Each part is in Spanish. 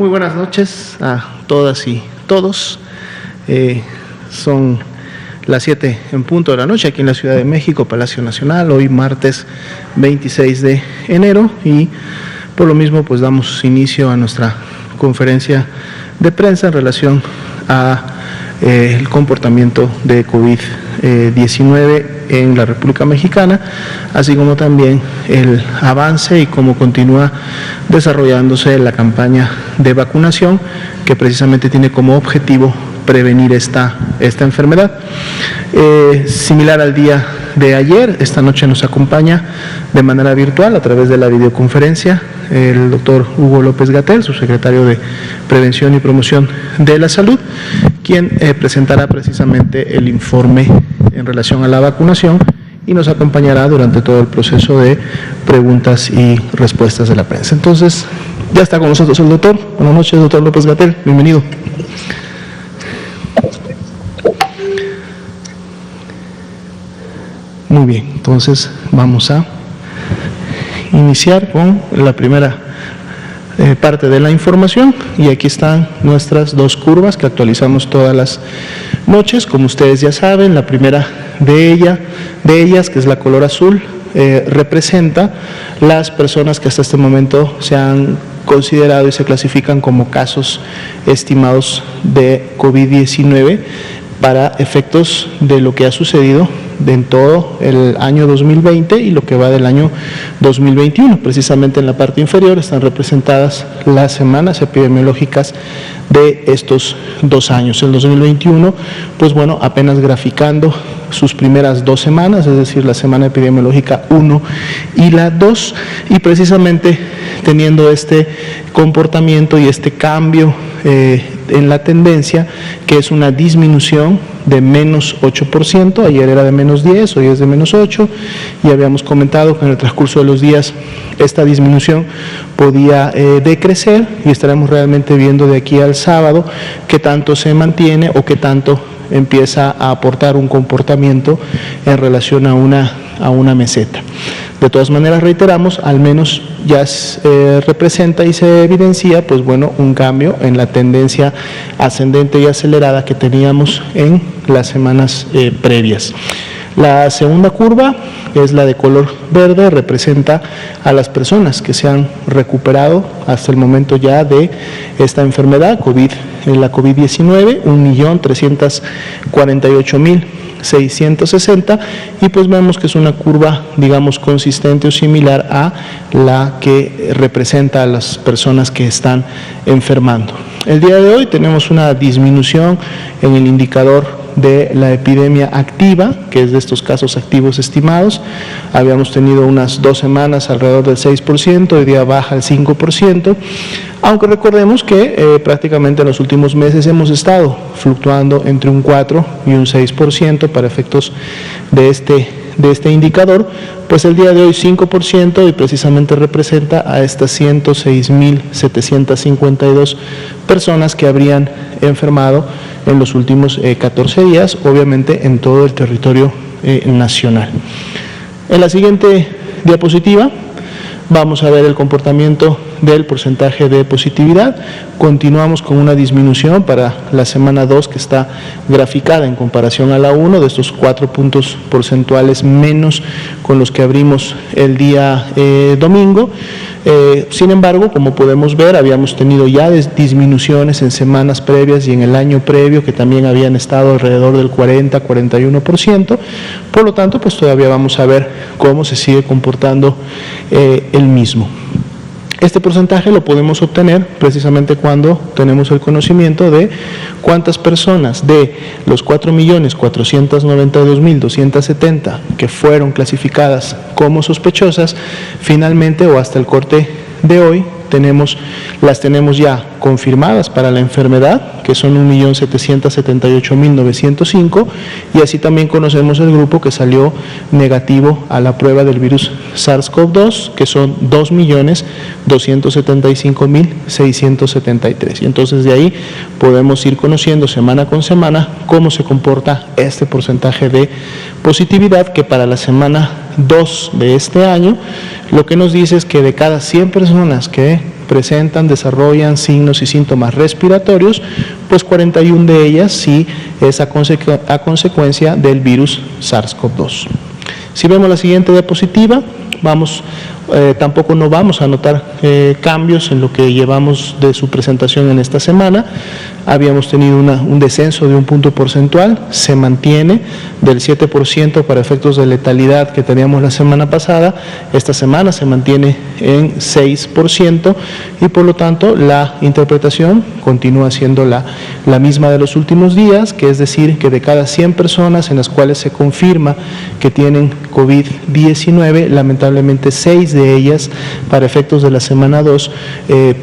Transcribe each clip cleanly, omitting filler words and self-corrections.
Muy buenas noches a todas y todos. Son las 7 en punto de la noche aquí en la Ciudad de México, Palacio Nacional, hoy martes 26 de enero, y por lo mismo pues damos inicio a nuestra conferencia de prensa en relación a el comportamiento de COVID-19 en la República Mexicana, así como también el avance y cómo continúa desarrollándose la campaña de vacunación, que precisamente tiene como objetivo prevenir esta enfermedad. Similar al día de ayer, esta noche nos acompaña de manera virtual a través de la videoconferencia el doctor Hugo López-Gatell, subsecretario de Prevención y Promoción de la Salud, quien presentará precisamente el informe en relación a la vacunación y nos acompañará durante todo el proceso de preguntas y respuestas de la prensa. Entonces, ya está con nosotros el doctor. Buenas noches, doctor López-Gatell, bienvenido. Muy bien, entonces vamos a iniciar con la primera parte de la información, y aquí están nuestras dos curvas que actualizamos todas las noches. Como ustedes ya saben, la primera de ellas, que es la color azul, representa las personas que hasta este momento se han considerado y se clasifican como casos estimados de COVID-19 para efectos de lo que ha sucedido en todo el año 2020 y lo que va del año 2021. Precisamente en la parte inferior están representadas las semanas epidemiológicas de estos 2 años. El 2021, pues bueno, apenas graficando sus primeras 2 semanas, es decir, la semana epidemiológica 1 y la 2, y precisamente teniendo este comportamiento y este cambio en la tendencia, que es una disminución de menos 8%, ayer era de menos 10, hoy es de menos 8, y habíamos comentado que en el transcurso de los días esta disminución podía decrecer, y estaremos realmente viendo de aquí al sábado qué tanto se mantiene o qué tanto empieza a aportar un comportamiento en relación a una meseta. De todas maneras, reiteramos, al menos ya representa y se evidencia, pues bueno, un cambio en la tendencia ascendente y acelerada que teníamos en las semanas previas. La segunda curva, que es la de color verde, representa a las personas que se han recuperado hasta el momento ya de esta enfermedad, la COVID-19, 1.348.660, y pues vemos que es una curva, digamos, consistente o similar a la que representa a las personas que están enfermando. El día de hoy tenemos una disminución en el indicador de la epidemia activa, que es de estos casos activos estimados. Habíamos tenido unas 2 semanas alrededor del 6%, hoy día baja al 5%, aunque recordemos que prácticamente en los últimos meses hemos estado fluctuando entre un 4 y un 6% para efectos de este indicador. Pues el día de hoy 5%, y precisamente representa a estas 106.752 personas que habrían enfermado en los últimos 14 días, obviamente en todo el territorio nacional. En la siguiente diapositiva vamos a ver el comportamiento del porcentaje de positividad. Continuamos con una disminución para la semana 2, que está graficada en comparación a la 1, de estos 4 puntos porcentuales menos con los que abrimos el día domingo. Sin embargo, como podemos ver, habíamos tenido ya disminuciones en semanas previas y en el año previo, que también habían estado alrededor del 40-41%. Por lo tanto, pues todavía vamos a ver cómo se sigue comportando el mismo. Este porcentaje lo podemos obtener precisamente cuando tenemos el conocimiento de cuántas personas de los 4.492.270 que fueron clasificadas como sospechosas, finalmente o hasta el corte de hoy las tenemos ya confirmadas para la enfermedad, que son 1.778.905, y así también conocemos el grupo que salió negativo a la prueba del virus SARS-CoV-2, que son 2.275.673. Y entonces de ahí podemos ir conociendo semana con semana cómo se comporta este porcentaje de positividad, que para la semana 2 de este año lo que nos dice es que de cada 100 personas que desarrollan signos y síntomas respiratorios, pues 41 de ellas sí es a consecuencia del virus SARS-CoV-2. Si vemos la siguiente diapositiva, tampoco no vamos a notar cambios en lo que llevamos de su presentación en esta semana. Habíamos tenido un descenso de un punto porcentual, se mantiene del 7% para efectos de letalidad que teníamos la semana pasada. Esta semana se mantiene en 6% y por lo tanto la interpretación continúa siendo la misma de los últimos días, que es decir, que de cada 100 personas en las cuales se confirma que tienen COVID-19, lamentablemente 6 de ellas, para efectos de la semana 2,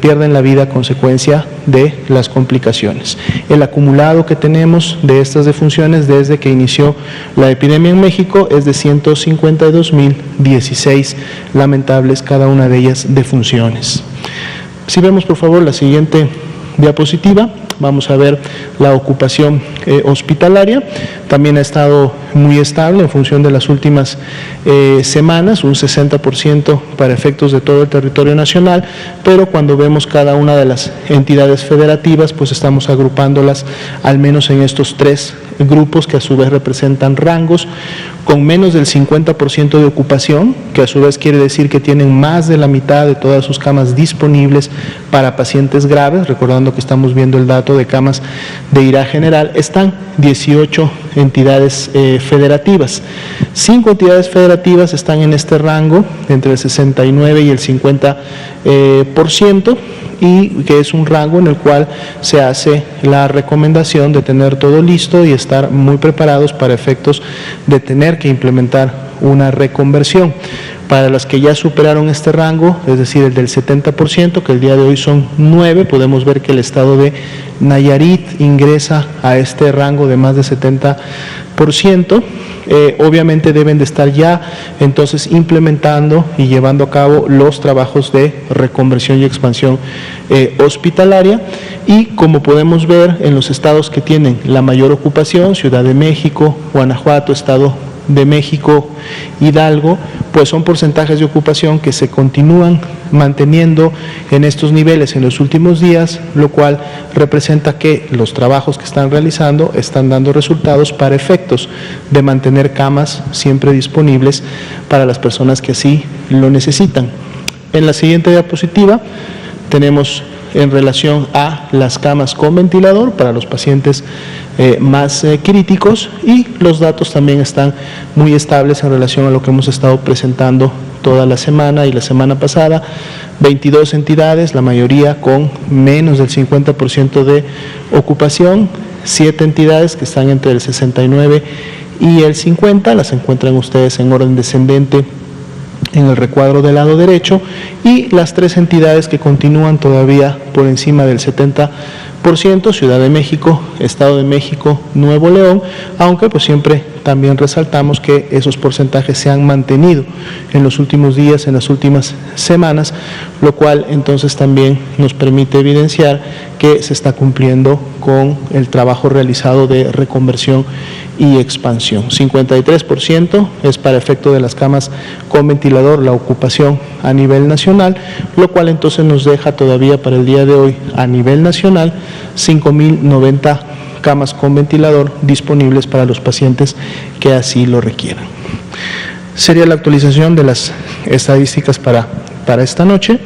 pierden la vida a consecuencia de las complicaciones. El acumulado que tenemos de estas defunciones desde que inició la epidemia en México es de 152.016 lamentables, cada una de ellas defunciones. Si vemos por favor la siguiente diapositiva, vamos a ver la ocupación hospitalaria. También ha estado muy estable en función de las últimas semanas, un 60% para efectos de todo el territorio nacional, pero cuando vemos cada una de las entidades federativas, pues estamos agrupándolas al menos en estos 3 grupos que a su vez representan rangos con menos del 50% de ocupación, que a su vez quiere decir que tienen más de la mitad de todas sus camas disponibles para pacientes graves, recordando que estamos viendo el dato de camas de IRA general. Están 18 entidades federativas. 5 entidades federativas están en este rango entre el 69 y el 50%, y que es un rango en el cual se hace la recomendación de tener todo listo y estar muy preparados para efectos de tener que implementar una reconversión. Para las que ya superaron este rango, es decir, el del 70%, que el día de hoy son 9, podemos ver que el estado de Nayarit ingresa a este rango de más de 70%. Obviamente deben de estar ya entonces implementando y llevando a cabo los trabajos de reconversión y expansión hospitalaria, y como podemos ver en los estados que tienen la mayor ocupación, Ciudad de México, Guanajuato, Estado de México, Hidalgo, pues son porcentajes de ocupación que se continúan manteniendo en estos niveles en los últimos días, lo cual representa que los trabajos que están realizando están dando resultados para efectos de mantener camas siempre disponibles para las personas que así lo necesitan. En la siguiente diapositiva tenemos en relación a las camas con ventilador para los pacientes más críticos, y los datos también están muy estables en relación a lo que hemos estado presentando toda la semana y la semana pasada. 22 entidades, la mayoría con menos del 50% de ocupación, 7 entidades que están entre el 69 y el 50, las encuentran ustedes en orden descendente en el recuadro del lado derecho, y las 3 entidades que continúan todavía por encima del 70%, Ciudad de México, Estado de México, Nuevo León, aunque pues siempre también resaltamos que esos porcentajes se han mantenido en los últimos días, en las últimas semanas, lo cual entonces también nos permite evidenciar que se está cumpliendo con el trabajo realizado de reconversión y expansión. 53% es para efecto de las camas con ventilador la ocupación a nivel nacional, lo cual entonces nos deja todavía para el día de hoy a nivel nacional 5.090 camas con ventilador disponibles para los pacientes que así lo requieran. Sería la actualización de las estadísticas para esta noche,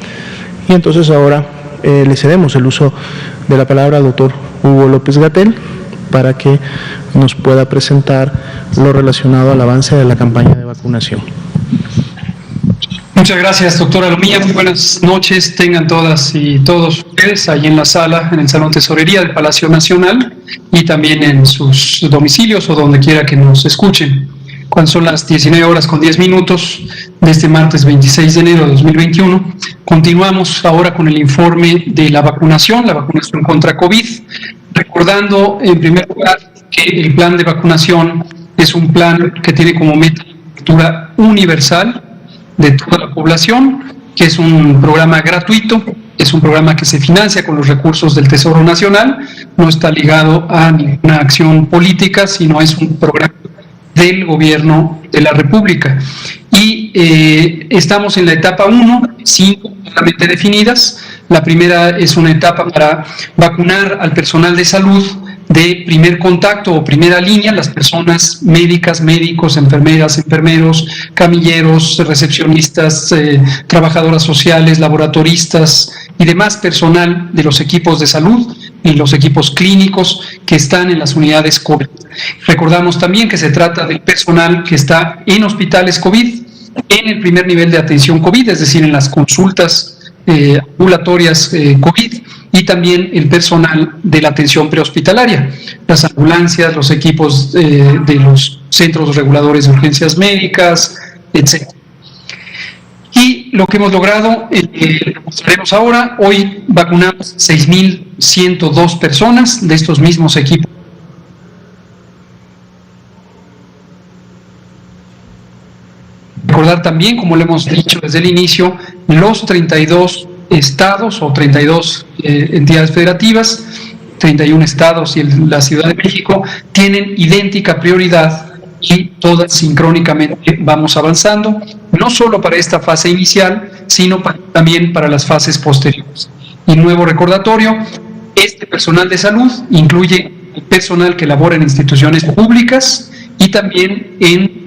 y entonces ahora le cedemos el uso de la palabra al doctor Hugo López-Gatell para que nos pueda presentar lo relacionado al avance de la campaña de vacunación. Muchas gracias, doctora Lomía. Muy buenas noches tengan todas y todos ustedes ahí en la sala, en el Salón Tesorería del Palacio Nacional, y también en sus domicilios o donde quiera que nos escuchen. Cuando son las 19:10 de este martes 26 de enero de 2021, continuamos ahora con el informe de la vacunación contra COVID, recordando en primer lugar que el plan de vacunación es un plan que tiene como meta la cobertura universal de toda la población, que es un programa gratuito, es un programa que se financia con los recursos del Tesoro Nacional, no está ligado a ninguna acción política, sino es un programa del Gobierno de la República. Y estamos en la etapa 1, 5 claramente definidas. La primera es una etapa para vacunar al personal de salud de primer contacto o primera línea, las personas médicas, médicos, enfermeras, enfermeros, camilleros, recepcionistas, trabajadoras sociales, laboratoristas y demás personal de los equipos de salud y los equipos clínicos que están en las unidades COVID. Recordamos también que se trata del personal que está en hospitales COVID, en el primer nivel de atención COVID, es decir, en las consultas ambulatorias COVID, y también el personal de la atención prehospitalaria, las ambulancias, los equipos de los centros reguladores de urgencias médicas, etc. Y lo que hemos logrado, lo mostraremos ahora, hoy vacunamos 6.102 personas de estos mismos equipos. Recordar también, como lo hemos dicho desde el inicio, los 32 estados o 32 entidades federativas, 31 estados y la Ciudad de México tienen idéntica prioridad y todas sincrónicamente vamos avanzando, no solo para esta fase inicial, sino también para las fases posteriores. Y nuevo recordatorio, este personal de salud incluye el personal que labora en instituciones públicas y también en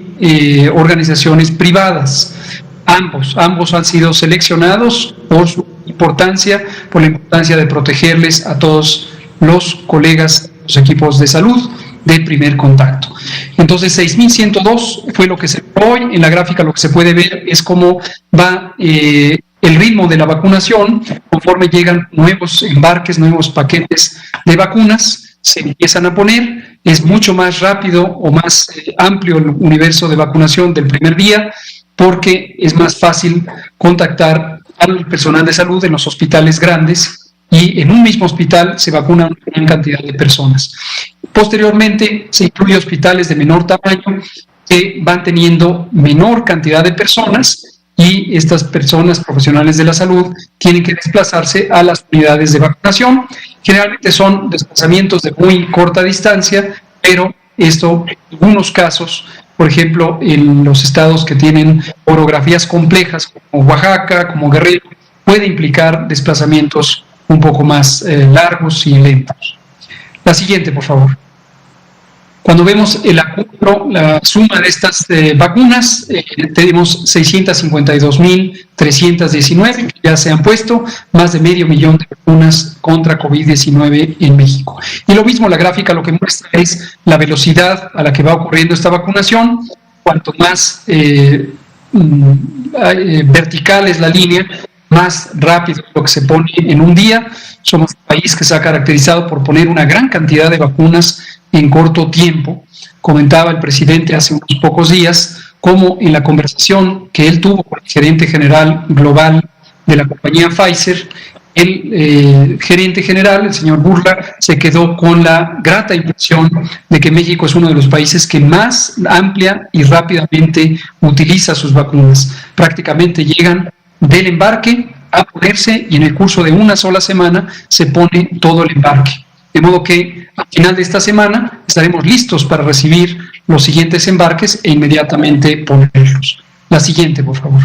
organizaciones privadas. Ambos han sido seleccionados por su importancia, por la importancia de protegerles a todos los colegas, los equipos de salud de primer contacto. Entonces, 6.102 fue lo que se vio hoy. En la gráfica lo que se puede ver es cómo va el ritmo de la vacunación conforme llegan nuevos embarques, nuevos paquetes de vacunas, se empiezan a poner, es mucho más rápido o más amplio el universo de vacunación del primer día, porque es más fácil contactar al personal de salud en los hospitales grandes y en un mismo hospital se vacuna una gran cantidad de personas. Posteriormente se incluye hospitales de menor tamaño que van teniendo menor cantidad de personas y estas personas profesionales de la salud tienen que desplazarse a las unidades de vacunación. Generalmente son desplazamientos de muy corta distancia, pero esto en algunos casos, por ejemplo, en los estados que tienen orografías complejas como Oaxaca, como Guerrero, puede implicar desplazamientos un poco más largos y lentos. La siguiente, por favor. Cuando vemos el acúmulo, la suma de estas vacunas, tenemos 652.319 que ya se han puesto, más de 500.000 de vacunas contra COVID-19 en México. Y lo mismo, la gráfica lo que muestra es la velocidad a la que va ocurriendo esta vacunación. Cuanto más vertical es la línea, más rápido lo que se pone en un día. Somos un país que se ha caracterizado por poner una gran cantidad de vacunas en corto tiempo. Comentaba el presidente hace unos pocos días cómo en la conversación que él tuvo con el gerente general global de la compañía Pfizer, el gerente general, el señor Burla, se quedó con la grata impresión de que México es uno de los países que más amplia y rápidamente utiliza sus vacunas. Prácticamente llegan del embarque a ponerse y en el curso de una sola semana se pone todo el embarque. De modo que al final de esta semana estaremos listos para recibir los siguientes embarques e inmediatamente ponerlos. La siguiente, por favor.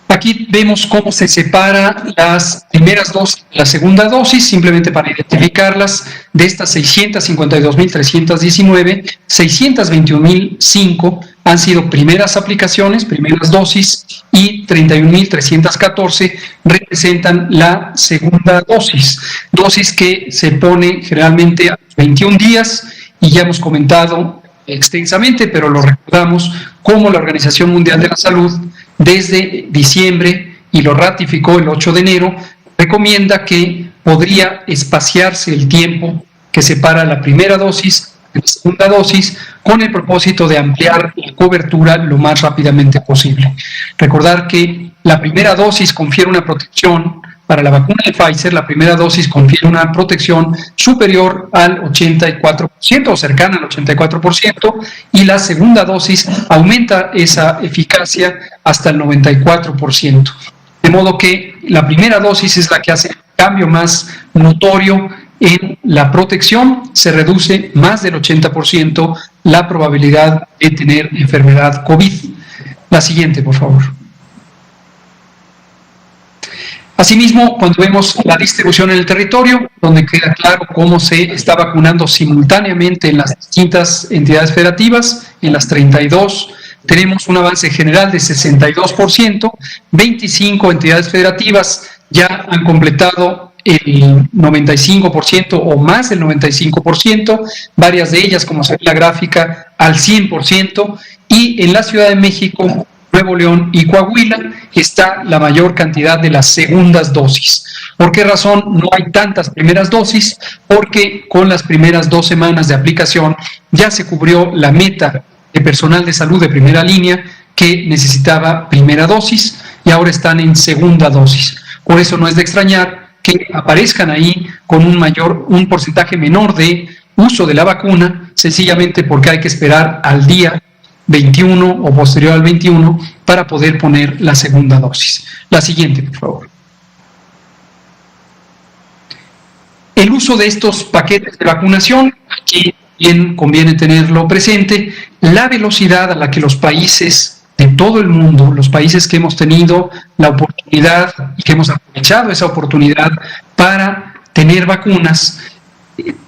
Aquí vemos cómo se separa las primeras dosis y la segunda dosis, simplemente para identificarlas. De estas 652.319, 621.005 han sido primeras aplicaciones, primeras dosis, y 31.314 representan la segunda dosis que se pone generalmente a 21 días, y ya hemos comentado extensamente, pero lo recordamos, cómo la Organización Mundial de la Salud, desde diciembre, y lo ratificó el 8 de enero, recomienda que podría espaciarse el tiempo que separa la primera dosis de la segunda dosis con el propósito de ampliar la cobertura lo más rápidamente posible. Recordar que la primera dosis confiere una protección, para la vacuna de Pfizer, la primera dosis confiere una protección superior al 84% o cercana al 84%, y la segunda dosis aumenta esa eficacia hasta el 94%. De modo que la primera dosis es la que hace el cambio más notorio en la protección. Se reduce más del 80% la probabilidad de tener enfermedad COVID. La siguiente, por favor. Asimismo, cuando vemos la distribución en el territorio, donde queda claro cómo se está vacunando simultáneamente en las distintas entidades federativas, en las 32, tenemos un avance general de 62%, 25 entidades federativas ya han completado el 95% o más del 95%, varias de ellas, como se ve en la gráfica, al 100%, y en la Ciudad de México, Nuevo León y Coahuila está la mayor cantidad de las segundas dosis. ¿Por qué razón no hay tantas primeras dosis? Porque con las primeras 2 semanas de aplicación ya se cubrió la meta de personal de salud de primera línea que necesitaba primera dosis y ahora están en segunda dosis. Por eso no es de extrañar que aparezcan ahí con un porcentaje menor de uso de la vacuna, sencillamente porque hay que esperar al día 21 o posterior al 21 para poder poner la segunda dosis. La siguiente, por favor. El uso de estos paquetes de vacunación, aquí bien conviene tenerlo presente, la velocidad a la que los países de todo el mundo, los países que hemos tenido la oportunidad y que hemos aprovechado esa oportunidad para tener vacunas,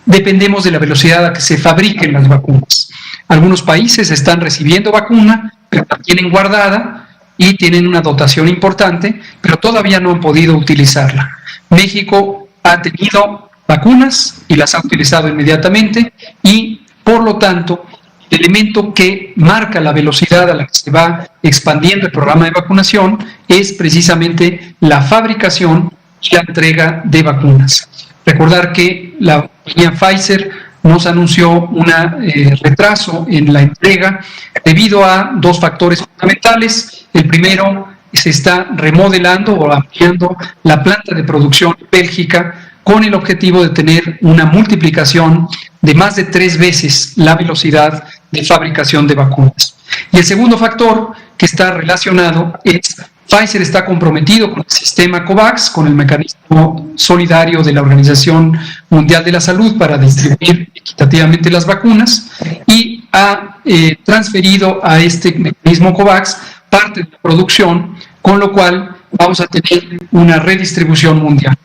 dependemos de la velocidad a la que se fabriquen las vacunas. Algunos países están recibiendo vacuna, pero la tienen guardada y tienen una dotación importante, pero todavía no han podido utilizarla. México ha tenido vacunas y las ha utilizado inmediatamente y, por lo tanto, el elemento que marca la velocidad a la que se va expandiendo el programa de vacunación es precisamente la fabricación y la entrega de vacunas. Recordar que la compañía Pfizer nos anunció un retraso en la entrega debido a 2 factores fundamentales. El primero, se está remodelando o ampliando la planta de producción en Bélgica con el objetivo de tener una multiplicación de más de 3 veces la velocidad de fabricación de vacunas. Y el segundo factor que está relacionado es Pfizer está comprometido con el sistema COVAX, con el mecanismo solidario de la Organización Mundial de la Salud para distribuir equitativamente las vacunas y ha transferido a este mecanismo COVAX parte de la producción, con lo cual vamos a tener una redistribución mundial.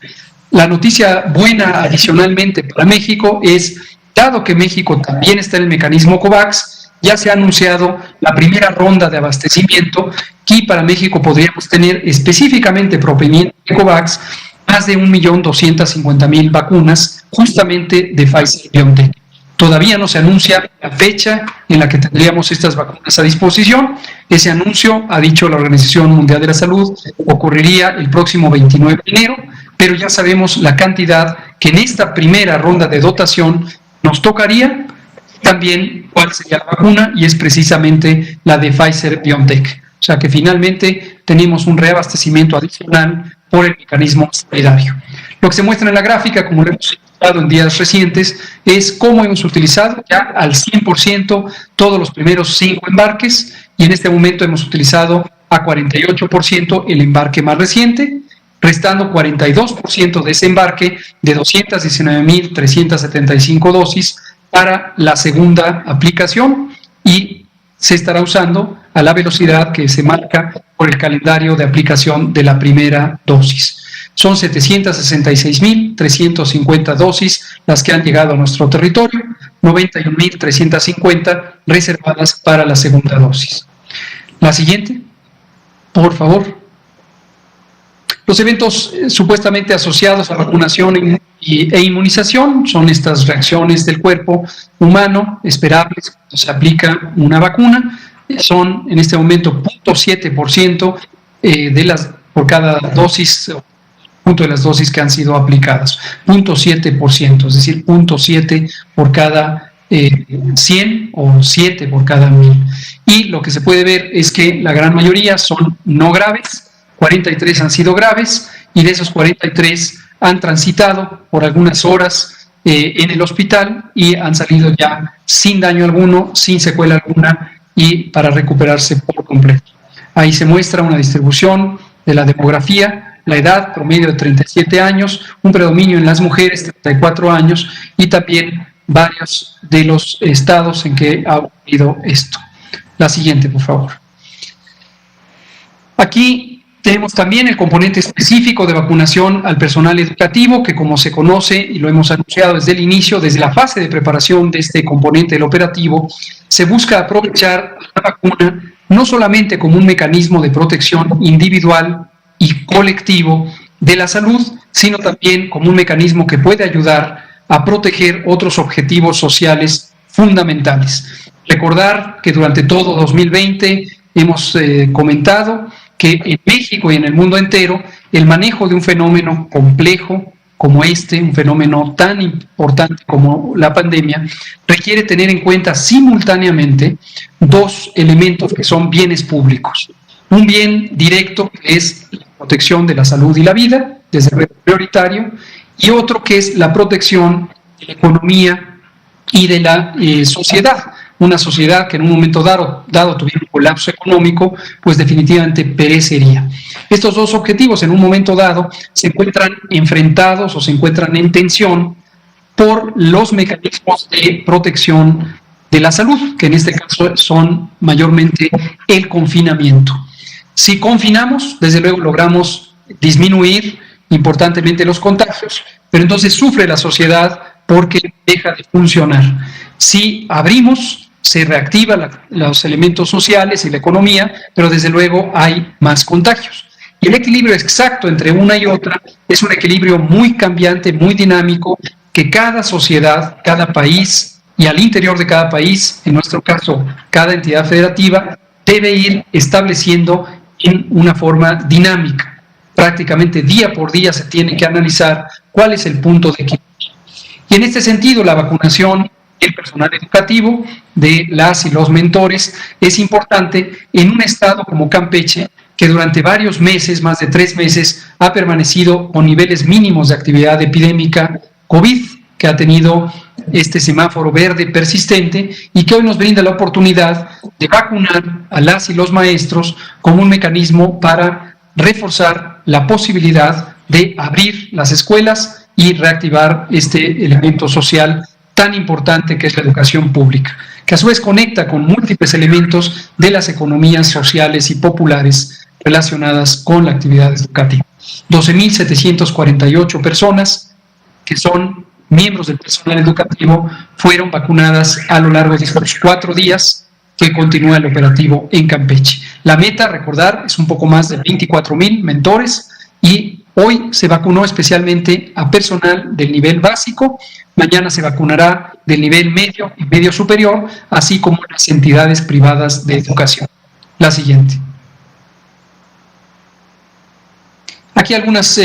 La noticia buena adicionalmente para México es, dado que México también está en el mecanismo COVAX, ya se ha anunciado la primera ronda de abastecimiento y para México podríamos tener específicamente proveniente de COVAX más de 1.250.000 vacunas justamente de Pfizer-BioNTech. Todavía no se anuncia la fecha en la que tendríamos estas vacunas a disposición. Ese anuncio, ha dicho la Organización Mundial de la Salud, ocurriría el próximo 29 de enero, pero ya sabemos la cantidad que en esta primera ronda de dotación nos tocaría, también cuál sería la vacuna, y es precisamente la de Pfizer-BioNTech. O sea que finalmente tenemos un reabastecimiento adicional por el mecanismo solidario. Lo que se muestra en la gráfica, como lo hemos utilizado en días recientes, es cómo hemos utilizado ya al 100% todos los primeros 5 embarques, y en este momento hemos utilizado a 48% el embarque más reciente, restando 42% de ese embarque de 219.375 dosis para la segunda aplicación, y se estará usando a la velocidad que se marca por el calendario de aplicación de la primera dosis. Son 766.350 dosis las que han llegado a nuestro territorio, 91.350 reservadas para la segunda dosis. La siguiente, por favor. Los eventos supuestamente asociados a vacunación e inmunización son estas reacciones del cuerpo humano esperables cuando se aplica una vacuna. Son en este momento 0.7% por cada dosis, punto de las dosis que han sido aplicadas. 0.7%, es decir, 0.7 por cada 100 o 7 por cada 1000. Y lo que se puede ver es que la gran mayoría son no graves, 43 han sido graves, y de esos 43 han transitado por algunas horas en el hospital y han salido ya sin daño alguno, sin secuela alguna y para recuperarse por completo. Ahí se muestra una distribución de la demografía, la edad promedio de 37 años, un predominio en las mujeres, 34 años, y también varios de los estados en que ha ocurrido esto. La siguiente, por favor. Aquí tenemos también el componente específico de vacunación al personal educativo, que como se conoce y lo hemos anunciado desde el inicio, desde la fase de preparación de este componente del operativo, se busca aprovechar la vacuna no solamente como un mecanismo de protección individual y colectivo de la salud, sino también como un mecanismo que puede ayudar a proteger otros objetivos sociales fundamentales. Recordar que durante todo 2020 hemos comentado que en México y en el mundo entero el manejo de un fenómeno complejo como este, un fenómeno tan importante como la pandemia, requiere tener en cuenta simultáneamente dos elementos que son bienes públicos. Un bien directo que es la protección de la salud y la vida, desde luego prioritario, y otro que es la protección de la economía y de la sociedad. Una sociedad que en un momento dado tuviera un colapso económico, pues definitivamente perecería. Estos dos objetivos en un momento dado se encuentran enfrentados o se encuentran en tensión por los mecanismos de protección de la salud, que en este caso son mayormente el confinamiento. Si confinamos, desde luego logramos disminuir importantemente los contagios, pero entonces sufre la sociedad porque deja de funcionar. Si abrimos, se reactivan los elementos sociales y la economía, pero desde luego hay más contagios. Y el equilibrio exacto entre una y otra es un equilibrio muy cambiante, muy dinámico, que cada sociedad, cada país y al interior de cada país, en nuestro caso cada entidad federativa, debe ir estableciendo en una forma dinámica. Prácticamente día por día se tiene que analizar cuál es el punto de equilibrio. Y en este sentido, la vacunación del personal educativo, de las y los mentores, es importante en un estado como Campeche, que durante varios meses, más de 3 meses, ha permanecido con niveles mínimos de actividad epidémica COVID, que ha tenido este semáforo verde persistente y que hoy nos brinda la oportunidad de vacunar a las y los maestros como un mecanismo para reforzar la posibilidad de abrir las escuelas y reactivar este elemento social tan importante que es la educación pública, que a su vez conecta con múltiples elementos de las economías sociales y populares relacionadas con la actividad educativa. 12.748 personas que son miembros del personal educativo fueron vacunadas a lo largo de estos 4 días que continúa el operativo en Campeche. La meta, recordar, es un poco más de 24.000 mentores y hoy se vacunó especialmente a personal del nivel básico, mañana se vacunará del nivel medio y medio superior, así como las entidades privadas de educación. La siguiente. Aquí algunas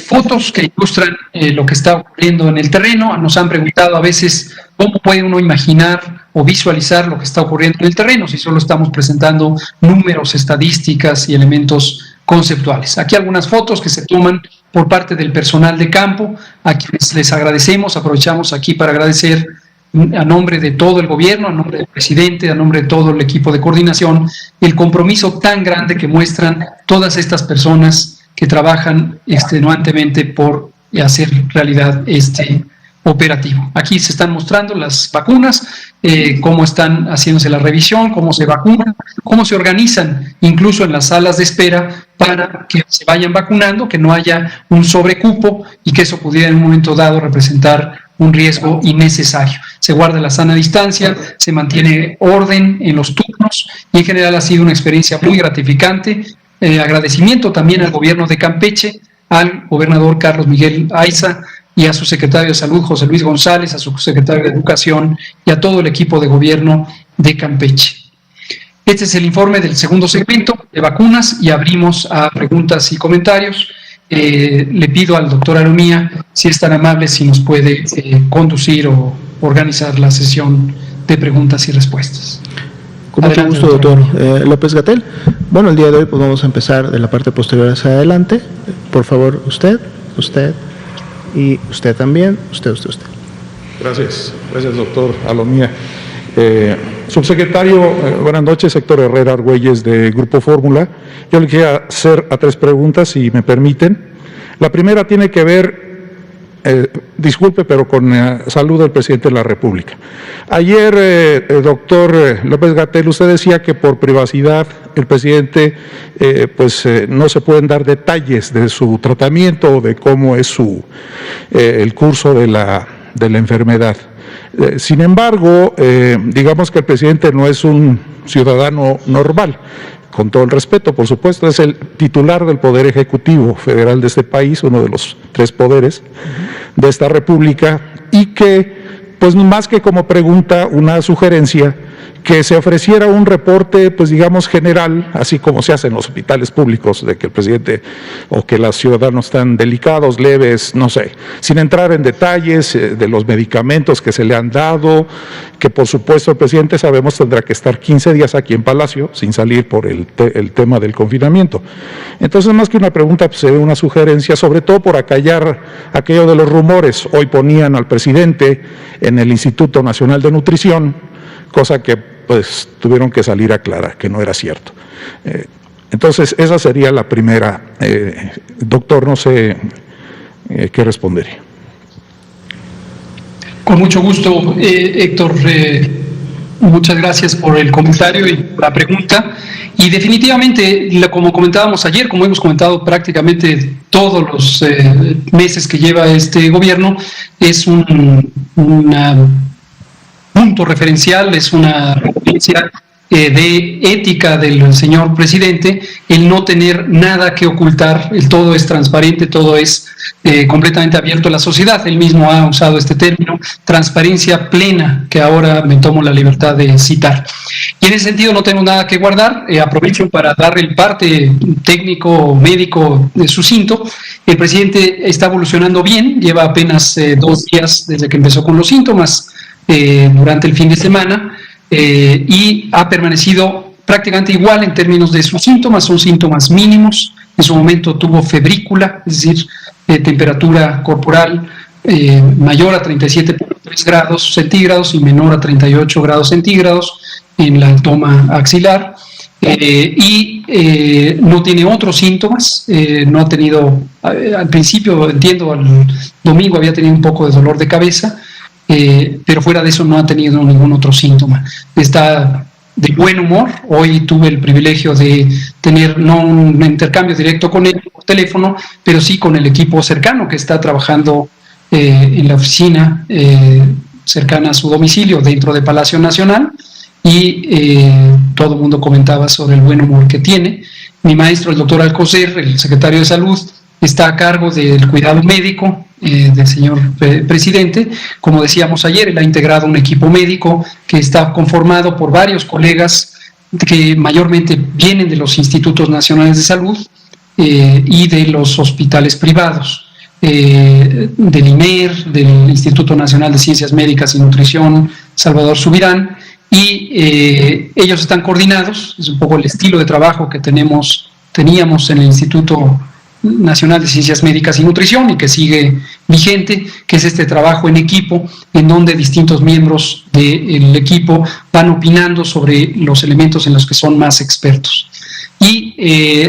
fotos que ilustran lo que está ocurriendo en el terreno. Nos han preguntado a veces cómo puede uno imaginar o visualizar lo que está ocurriendo en el terreno, si solo estamos presentando números, estadísticas y elementos conceptuales. Aquí algunas fotos que se toman por parte del personal de campo, a quienes les agradecemos, aprovechamos aquí para agradecer a nombre de todo el gobierno, a nombre del presidente, a nombre de todo el equipo de coordinación, el compromiso tan grande que muestran todas estas personas que trabajan extenuantemente por hacer realidad este operativo. Aquí se están mostrando las vacunas, cómo están haciéndose la revisión, cómo se vacunan, cómo se organizan incluso en las salas de espera para que se vayan vacunando, que no haya un sobrecupo y que eso pudiera en un momento dado representar un riesgo innecesario. Se guarda la sana distancia, se mantiene orden en los turnos y en general ha sido una experiencia muy gratificante. Agradecimiento también al gobierno de Campeche, al gobernador Carlos Miguel Aiza y a su secretario de Salud, José Luis González, a su secretario de Educación y a todo el equipo de gobierno de Campeche. Este es el informe del segundo segmento de vacunas y abrimos a preguntas y comentarios. Le pido al doctor Aromía, si es tan amable, si nos puede conducir o organizar la sesión de preguntas y respuestas. Con mucho gusto, doctor López-Gatell. Bueno, el día de hoy pues vamos a empezar de la parte posterior hacia adelante. Por favor, usted y usted también, usted. Gracias, doctor Alomía. Subsecretario, buenas noches, Héctor Herrera Argüelles de Grupo Fórmula. Yo le quiero hacer 3 preguntas, si me permiten. La primera tiene que ver disculpe, pero con salud del presidente de la República. Ayer, doctor López-Gatell, usted decía que por privacidad el presidente no se pueden dar detalles de su tratamiento o de cómo es el curso de la enfermedad. Sin embargo, digamos que el presidente no es un ciudadano normal. Con todo el respeto, por supuesto, es el titular del Poder Ejecutivo Federal de este país, uno de los 3 poderes de esta república, y que, pues más que como pregunta, una sugerencia, que se ofreciera un reporte, pues digamos, general, así como se hace en los hospitales públicos, de que el presidente o que los ciudadanos están delicados, leves, no sé, sin entrar en detalles de los medicamentos que se le han dado, que por supuesto el presidente, sabemos, tendrá que estar 15 días aquí en Palacio, sin salir por el tema del confinamiento. Entonces, más que una pregunta, pues, se ve una sugerencia, sobre todo por acallar aquello de los rumores. Hoy ponían al presidente en el Instituto Nacional de Nutrición, cosa que pues tuvieron que salir a aclarar que no era cierto. Entonces, esa sería la primera. Doctor, no sé qué respondería. Con mucho gusto, Héctor. Muchas gracias por el comentario y la pregunta. Y definitivamente, como comentábamos ayer, como hemos comentado prácticamente todos los meses que lleva este gobierno, es un punto referencial, es una referencia de ética del señor presidente, el no tener nada que ocultar, todo es transparente, todo es completamente abierto a la sociedad. Él mismo ha usado este término, transparencia plena, que ahora me tomo la libertad de citar. Y en ese sentido no tengo nada que guardar. Aprovecho para dar el parte técnico, médico sucinto. El presidente está evolucionando bien, lleva apenas 2 días desde que empezó con los síntomas, durante el fin de semana, y ha permanecido prácticamente igual en términos de sus síntomas. Son síntomas mínimos. En su momento tuvo febrícula, es decir, temperatura corporal mayor a 37.3 grados centígrados y menor a 38 grados centígrados en la toma axilar, y no tiene otros síntomas. No ha tenido, al principio, entiendo, al domingo había tenido un poco de dolor de cabeza, pero fuera de eso no ha tenido ningún otro síntoma. Está de buen humor. Hoy tuve el privilegio de tener no un intercambio directo con él por teléfono, pero sí con el equipo cercano que está trabajando en la oficina cercana a su domicilio dentro de Palacio Nacional, y todo el mundo comentaba sobre el buen humor que tiene. Mi maestro, el doctor Alcocer, el secretario de Salud, está a cargo del cuidado médico del señor presidente. Como decíamos ayer, él ha integrado un equipo médico que está conformado por varios colegas que mayormente vienen de los institutos nacionales de salud y de los hospitales privados, del INER, del Instituto Nacional de Ciencias Médicas y Nutrición Salvador Subirán, y ellos están coordinados. Es un poco el estilo de trabajo que teníamos en el Instituto Nacional de Ciencias Médicas y Nutrición, y que sigue vigente, que es este trabajo en equipo, en donde distintos miembros del equipo van opinando sobre los elementos en los que son más expertos. Y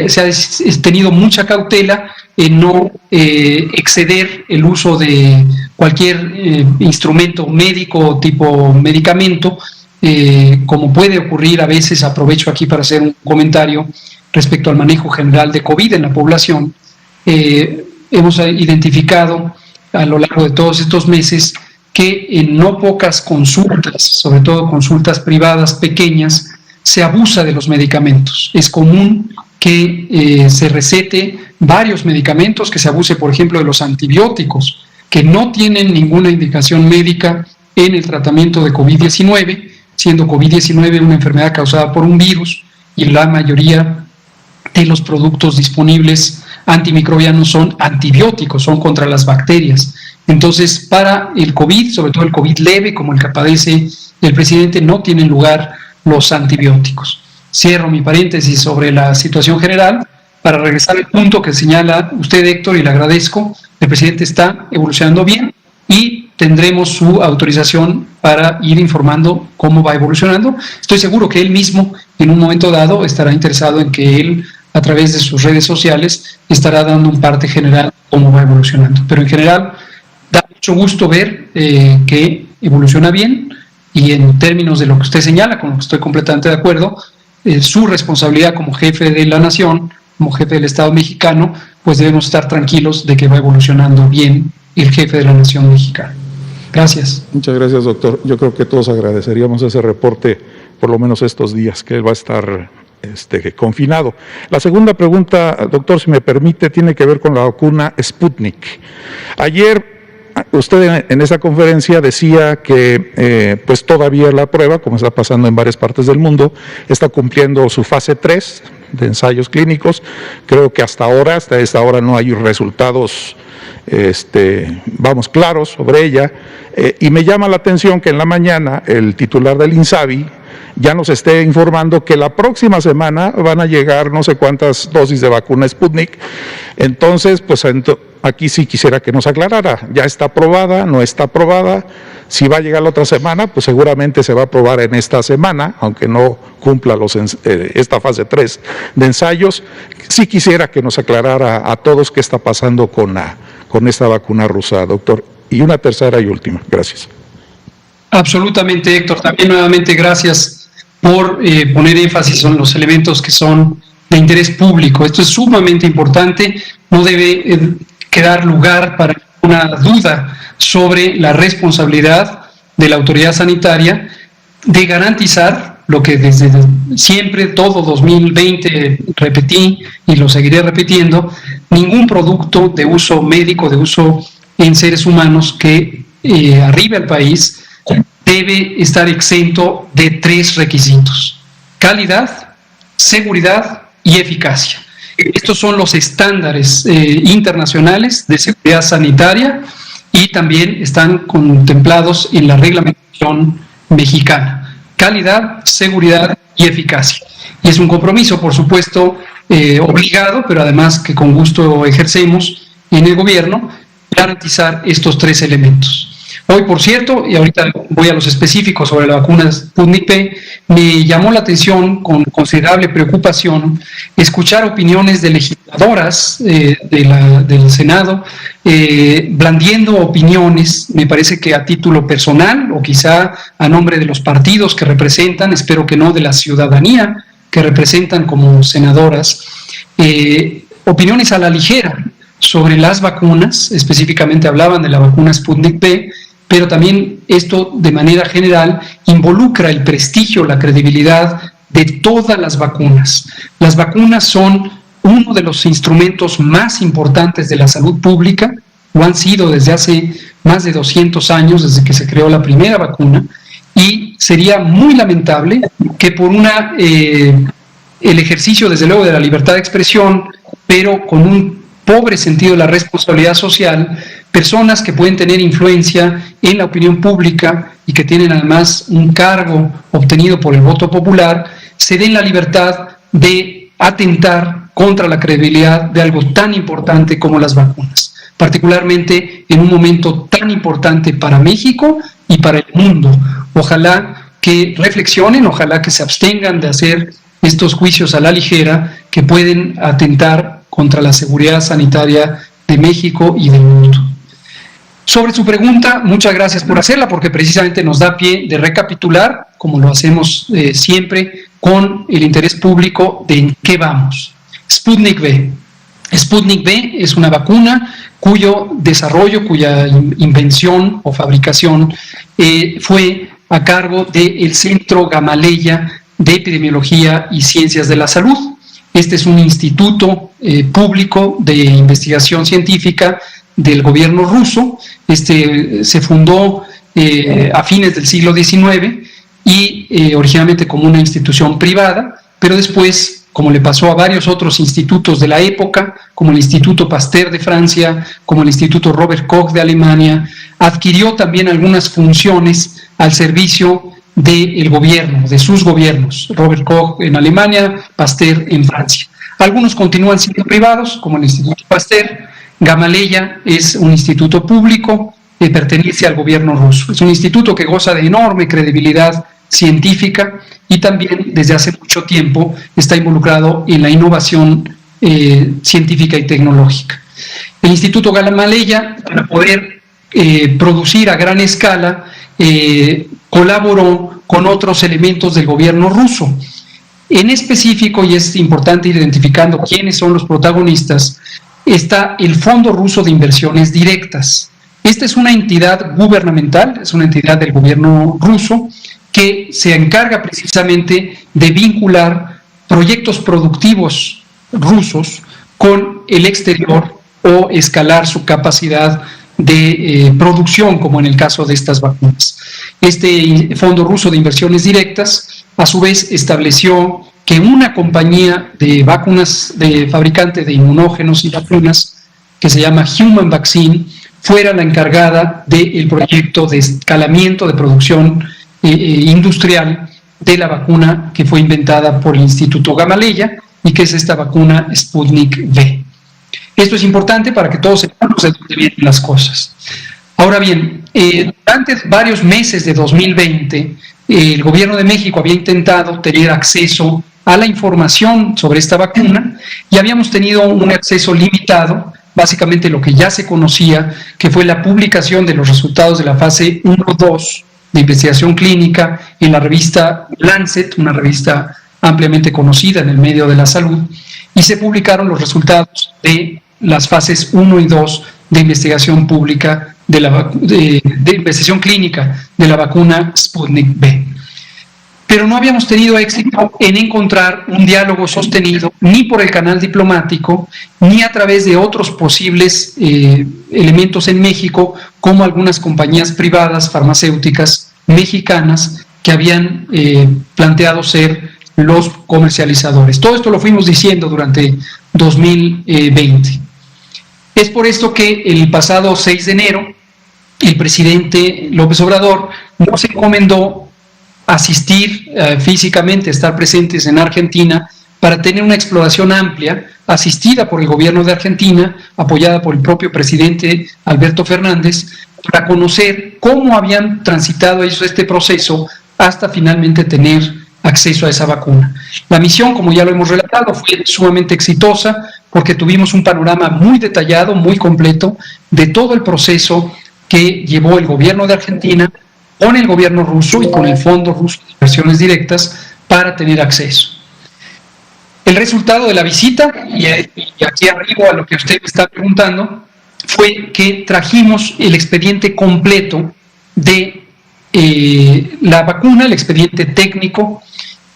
se ha tenido mucha cautela en no exceder el uso de cualquier instrumento médico tipo medicamento, como puede ocurrir a veces. Aprovecho aquí para hacer un comentario respecto al manejo general de COVID en la población. Hemos identificado a lo largo de todos estos meses que en no pocas consultas, sobre todo consultas privadas pequeñas, se abusa de los medicamentos. Es común que se recete varios medicamentos, que se abuse, por ejemplo, de los antibióticos, que no tienen ninguna indicación médica en el tratamiento de COVID-19, siendo COVID-19 una enfermedad causada por un virus, y la mayoría de los productos disponibles antimicrobianos son antibióticos, son contra las bacterias. Entonces, para el COVID, sobre todo el COVID leve, como el que padece el presidente, no tienen lugar los antibióticos. Cierro mi paréntesis sobre la situación general para regresar al punto que señala usted, Héctor, y le agradezco. El presidente está evolucionando bien y tendremos su autorización para ir informando cómo va evolucionando. Estoy seguro que él mismo, en un momento dado, estará interesado en que él, a través de sus redes sociales, estará dando un parte general de cómo va evolucionando. Pero en general, mucho gusto ver que evoluciona bien, y en términos de lo que usted señala, con lo que estoy completamente de acuerdo, su responsabilidad como jefe de la nación, como jefe del Estado mexicano, pues debemos estar tranquilos de que va evolucionando bien el jefe de la nación mexicana. Gracias. Muchas gracias, doctor. Yo creo que todos agradeceríamos ese reporte, por lo menos estos días, que él va a estar confinado. La segunda pregunta, doctor, si me permite, tiene que ver con la vacuna Sputnik. Ayer usted en esa conferencia decía que pues todavía la prueba, como está pasando en varias partes del mundo, está cumpliendo su fase 3 de ensayos clínicos. Creo que hasta esta hora no hay resultados claros sobre ella, y me llama la atención que en la mañana el titular del INSABI ya nos esté informando que la próxima semana van a llegar no sé cuántas dosis de vacuna Sputnik. Entonces, pues aquí sí quisiera que nos aclarara, ¿ya está aprobada, no está aprobada? Si va a llegar la otra semana, pues seguramente se va a aprobar en esta semana, aunque no cumpla esta fase 3 de ensayos. Sí quisiera que nos aclarara a todos qué está pasando con esta vacuna rusa, doctor. Y una tercera y última. Gracias. Absolutamente, Héctor. También nuevamente gracias por poner énfasis en los elementos que son de interés público. Esto es sumamente importante. No debe quedar lugar para una duda sobre la responsabilidad de la autoridad sanitaria de garantizar lo que desde siempre, todo 2020 repetí y lo seguiré repitiendo: ningún producto de uso médico, de uso en seres humanos que arribe al país debe estar exento de 3 requisitos: calidad, seguridad y eficacia. Estos son los estándares internacionales de seguridad sanitaria y también están contemplados en la reglamentación mexicana: calidad, seguridad y eficacia. Y es un compromiso, por supuesto, obligado, pero además que con gusto ejercemos en el gobierno, garantizar estos 3 elementos. Hoy, por cierto, y ahorita voy a los específicos sobre la vacuna Sputnik V, me llamó la atención con considerable preocupación escuchar opiniones de legisladoras del Senado, blandiendo opiniones, me parece que a título personal o quizá a nombre de los partidos que representan, espero que no de la ciudadanía que representan como senadoras, opiniones a la ligera sobre las vacunas. Específicamente hablaban de la vacuna Sputnik V, pero también esto de manera general involucra el prestigio, la credibilidad de todas las vacunas. Las vacunas son uno de los instrumentos más importantes de la salud pública, lo han sido desde hace más de 200 años, desde que se creó la primera vacuna, y sería muy lamentable que por el ejercicio, desde luego, de la libertad de expresión, pero con un pobre sentido de la responsabilidad social, personas que pueden tener influencia en la opinión pública y que tienen además un cargo obtenido por el voto popular, se den la libertad de atentar contra la credibilidad de algo tan importante como las vacunas, particularmente en un momento tan importante para México y para el mundo. Ojalá que reflexionen, ojalá que se abstengan de hacer estos juicios a la ligera que pueden atentar contra la seguridad sanitaria de México y del mundo. Sobre su pregunta, muchas gracias por hacerla, porque precisamente nos da pie de recapitular, como lo hacemos siempre, con el interés público de en qué vamos. Sputnik V. Sputnik V es una vacuna cuyo desarrollo, cuya invención o fabricación fue a cargo del Centro Gamaleya de Epidemiología y Ciencias de la Salud. Este es un instituto público de investigación científica del gobierno ruso. Se fundó a fines del siglo XIX y originalmente como una institución privada, pero después, como le pasó a varios otros institutos de la época, como el Instituto Pasteur de Francia, como el Instituto Robert Koch de Alemania, adquirió también algunas funciones al servicio del gobierno, de sus gobiernos, Robert Koch en Alemania, Pasteur en Francia. Algunos continúan siendo privados, como el Instituto Pasteur. Gamaleya es un instituto público que pertenece al gobierno ruso. Es un instituto que goza de enorme credibilidad científica y también desde hace mucho tiempo está involucrado en la innovación científica y tecnológica. El Instituto Gamaleya, para poder producir a gran escala, colaboró con otros elementos del gobierno ruso. En específico, y es importante ir identificando quiénes son los protagonistas, está el Fondo Ruso de Inversiones Directas. Esta es una entidad gubernamental, es una entidad del gobierno ruso que se encarga precisamente de vincular proyectos productivos rusos con el exterior o escalar su capacidad de producción, como en el caso de estas vacunas. Este Fondo Ruso de Inversiones Directas, a su vez, estableció que una compañía de vacunas, de fabricante de inmunógenos y vacunas, que se llama Human Vaccine, fuera la encargada del proyecto de escalamiento de producción industrial de la vacuna que fue inventada por el Instituto Gamaleya y que es esta vacuna Sputnik V. Esto es importante para que todos sepamos de dónde vienen las cosas. Ahora bien, durante varios meses de 2020, el gobierno de México había intentado tener acceso a la información sobre esta vacuna y habíamos tenido un acceso limitado, básicamente lo que ya se conocía, que fue la publicación de los resultados de la fase 1-2 de investigación clínica en la revista Lancet, una revista ampliamente conocida en el medio de la salud, y se publicaron los resultados de las fases 1 y 2 de investigación pública de investigación clínica de la vacuna Sputnik V. Pero no habíamos tenido éxito en encontrar un diálogo sostenido ni por el canal diplomático ni a través de otros posibles elementos en México, como algunas compañías privadas farmacéuticas mexicanas que habían planteado ser los comercializadores. Todo esto lo fuimos diciendo durante 2020. Es por esto que el pasado 6 de enero el presidente López Obrador nos encomendó asistir físicamente, estar presentes en Argentina para tener una exploración amplia, asistida por el gobierno de Argentina, apoyada por el propio presidente Alberto Fernández, para conocer cómo habían transitado ellos este proceso hasta finalmente tener acceso a esa vacuna. La misión, como ya lo hemos relatado, fue sumamente exitosa porque tuvimos un panorama muy detallado, muy completo de todo el proceso que llevó el gobierno de Argentina con el gobierno ruso y con el Fondo Ruso de Inversiones Directas para tener acceso. El resultado de la visita, y aquí arriba a lo que usted me está preguntando, fue que trajimos el expediente completo de la vacuna, el expediente técnico,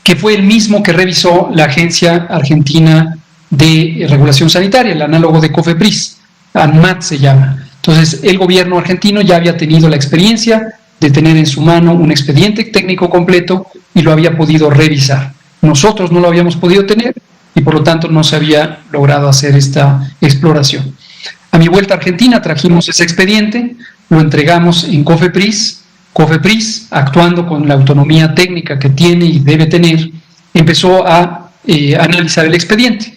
que fue el mismo que revisó la Agencia Argentina de Regulación Sanitaria, el análogo de COFEPRIS, ANMAT se llama. Entonces, el gobierno argentino ya había tenido la experiencia de tener en su mano un expediente técnico completo y lo había podido revisar. Nosotros no lo habíamos podido tener y por lo tanto no se había logrado hacer esta exploración. A mi vuelta a Argentina trajimos ese expediente, lo entregamos en COFEPRIS. COFEPRIS, actuando con la autonomía técnica que tiene y debe tener, empezó a analizar el expediente.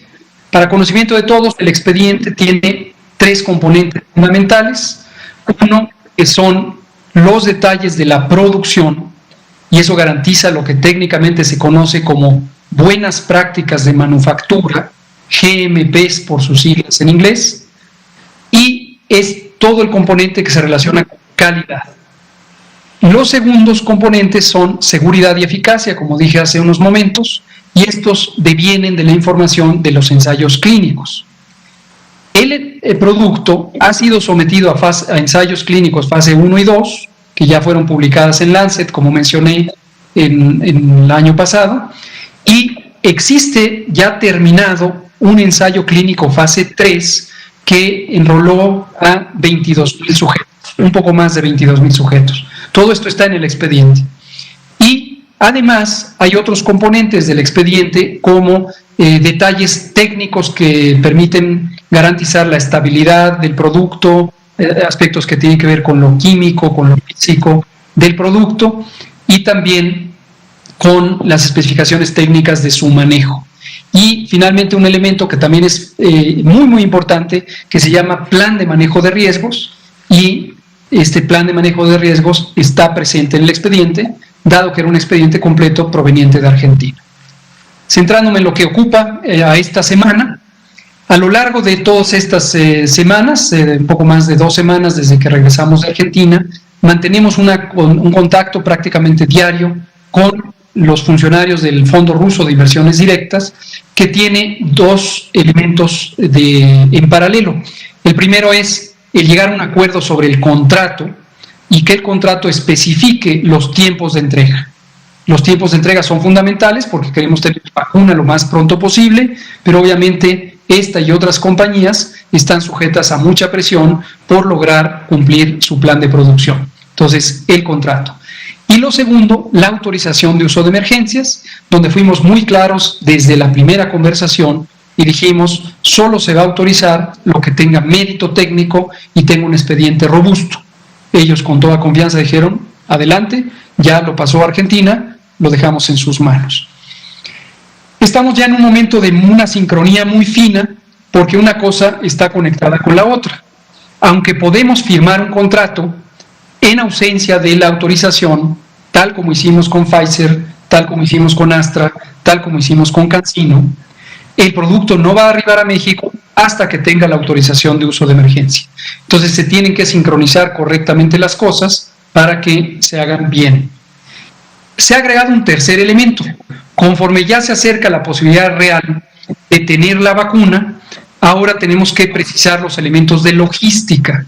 Para conocimiento de todos, el expediente tiene 3 componentes fundamentales. Uno, que son los detalles de la producción, y eso garantiza lo que técnicamente se conoce como buenas prácticas de manufactura, GMPs por sus siglas en inglés, y es todo el componente que se relaciona con calidad. Los segundos componentes son seguridad y eficacia, como dije hace unos momentos, y estos devienen de la información de los ensayos clínicos. El producto ha sido sometido a ensayos clínicos fase 1 y 2, que ya fueron publicadas en Lancet, como mencioné en el año pasado, y existe ya terminado un ensayo clínico fase 3 que enroló a 22,000 sujetos, un poco más de 22,000 sujetos. Todo esto está en el expediente. Y además hay otros componentes del expediente como detalles técnicos que permiten garantizar la estabilidad del producto, aspectos que tienen que ver con lo químico, con lo físico del producto y también con las especificaciones técnicas de su manejo. Y finalmente un elemento que también es muy importante, que se llama plan de manejo de riesgos, y este plan de manejo de riesgos está presente en el expediente, dado que era un expediente completo proveniente de Argentina. Centrándome en lo que ocupa a esta semana, A lo largo de todas estas semanas, un poco más de 2 semanas desde que regresamos de Argentina, mantenemos un contacto prácticamente diario con los funcionarios del Fondo Ruso de Inversiones Directas, que tiene 2 elementos en paralelo. El primero es el llegar a un acuerdo sobre el contrato y que el contrato especifique los tiempos de entrega. Los tiempos de entrega son fundamentales porque queremos tener vacuna lo más pronto posible, pero obviamente esta y otras compañías están sujetas a mucha presión por lograr cumplir su plan de producción. Entonces, el contrato. Y lo segundo, la autorización de uso de emergencias, donde fuimos muy claros desde la primera conversación y dijimos, solo se va a autorizar lo que tenga mérito técnico y tenga un expediente robusto. Ellos con toda confianza dijeron, adelante, ya lo pasó a Argentina, lo dejamos en sus manos. Estamos ya en un momento de una sincronía muy fina, porque una cosa está conectada con la otra. Aunque podemos firmar un contrato, en ausencia de la autorización, tal como hicimos con Pfizer, tal como hicimos con Astra, tal como hicimos con CanSino, el producto no va a arribar a México hasta que tenga la autorización de uso de emergencia. Entonces se tienen que sincronizar correctamente las cosas para que se hagan bien. Se ha agregado un tercer elemento. Conforme ya se acerca la posibilidad real de tener la vacuna, ahora tenemos que precisar los elementos de logística.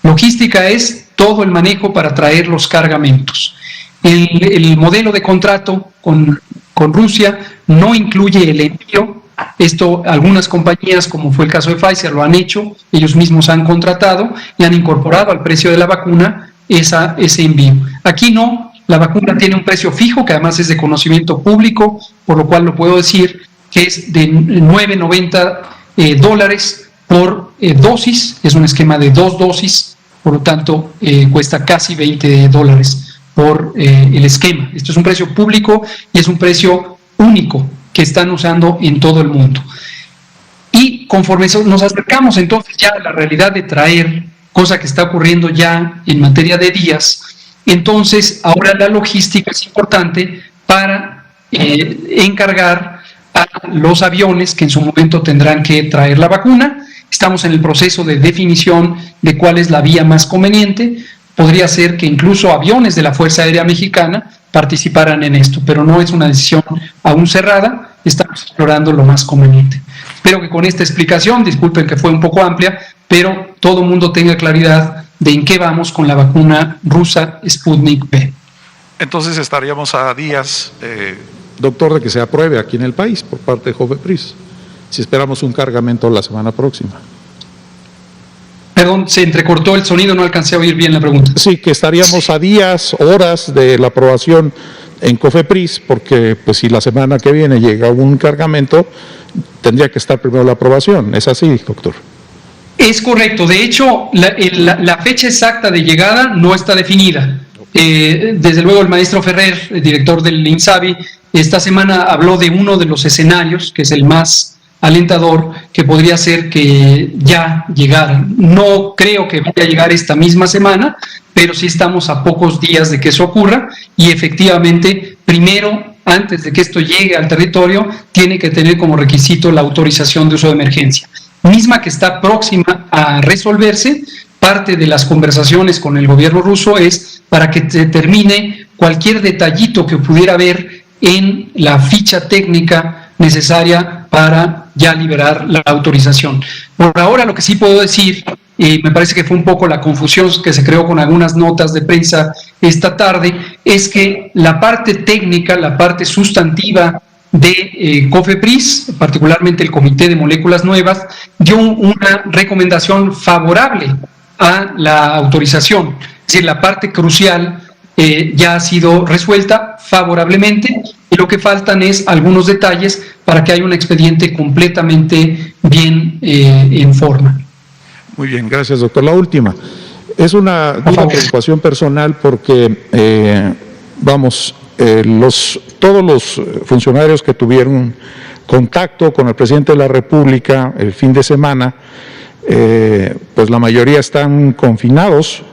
Logística es todo el manejo para traer los cargamentos. El modelo de contrato con Rusia no incluye el envío. Esto algunas compañías, como fue el caso de Pfizer, lo han hecho. Ellos mismos han contratado y han incorporado al precio de la vacuna ese envío. Aquí no, la vacuna tiene un precio fijo, que además es de conocimiento público, por lo cual lo puedo decir, que es de $9.90 por dosis. Es un esquema de 2 dosis. Por lo tanto, cuesta casi $20 por el esquema. Esto es un precio público y es un precio único que están usando en todo el mundo. Y conforme nos acercamos entonces ya a la realidad de traer, cosa que está ocurriendo ya en materia de días, entonces ahora la logística es importante para encargar a los aviones que en su momento tendrán que traer la vacuna. Estamos en el proceso de definición de cuál es la vía más conveniente. Podría ser que incluso aviones de la Fuerza Aérea Mexicana participaran en esto, pero no es una decisión aún cerrada, estamos explorando lo más conveniente. Espero que con esta explicación, disculpen que fue un poco amplia, pero todo el mundo tenga claridad de en qué vamos con la vacuna rusa Sputnik V. Entonces estaríamos a días, doctor, de que se apruebe aquí en el país por parte de COFEPRIS, si esperamos un cargamento la semana próxima. Perdón, se entrecortó el sonido, no alcancé a oír bien la pregunta. Sí, que estaríamos a días, horas de la aprobación en COFEPRIS, porque pues si la semana que viene llega un cargamento, tendría que estar primero la aprobación. ¿Es así, doctor? Es correcto. De hecho, la fecha exacta de llegada no está definida. Desde luego el maestro Ferrer, el director del INSABI, esta semana habló de uno de los escenarios, que es el más alentador, que podría ser que ya llegara. No creo que vaya a llegar esta misma semana, pero sí estamos a pocos días de que eso ocurra y efectivamente, primero, antes de que esto llegue al territorio, tiene que tener como requisito la autorización de uso de emergencia, misma que está próxima a resolverse. Parte de las conversaciones con el gobierno ruso es para que determine cualquier detallito que pudiera haber en la ficha técnica necesaria para ya liberar la autorización. Por ahora lo que sí puedo decir, me parece que fue un poco la confusión que se creó con algunas notas de prensa esta tarde, es que la parte técnica, la parte sustantiva de COFEPRIS, particularmente el Comité de Moléculas Nuevas, dio una recomendación favorable a la autorización. Es decir, la parte crucial ya ha sido resuelta favorablemente y lo que faltan es algunos detalles para que haya un expediente completamente bien en forma. Muy bien, gracias, doctor. La última. Es una preocupación personal porque, todos los funcionarios que tuvieron contacto con el presidente de la República el fin de semana, pues la mayoría están confinados,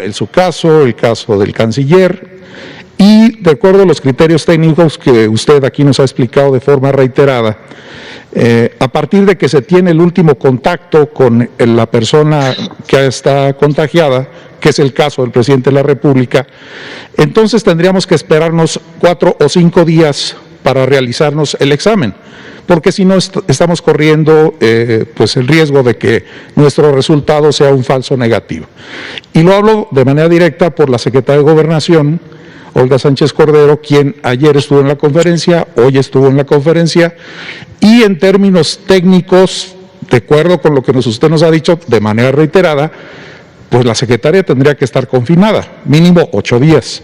en su caso, el caso del canciller, y de acuerdo a los criterios técnicos que usted aquí nos ha explicado de forma reiterada, a partir de que se tiene el último contacto con la persona que está contagiada, que es el caso del presidente de la República, entonces tendríamos que esperarnos 4 o 5 días para realizarnos el examen, porque si no estamos corriendo pues el riesgo de que nuestro resultado sea un falso negativo. Y lo hablo de manera directa por la secretaria de Gobernación, Olga Sánchez Cordero, quien ayer estuvo en la conferencia, hoy estuvo en la conferencia, y en términos técnicos, de acuerdo con lo que usted nos ha dicho de manera reiterada, pues la secretaria tendría que estar confinada, mínimo 8 días.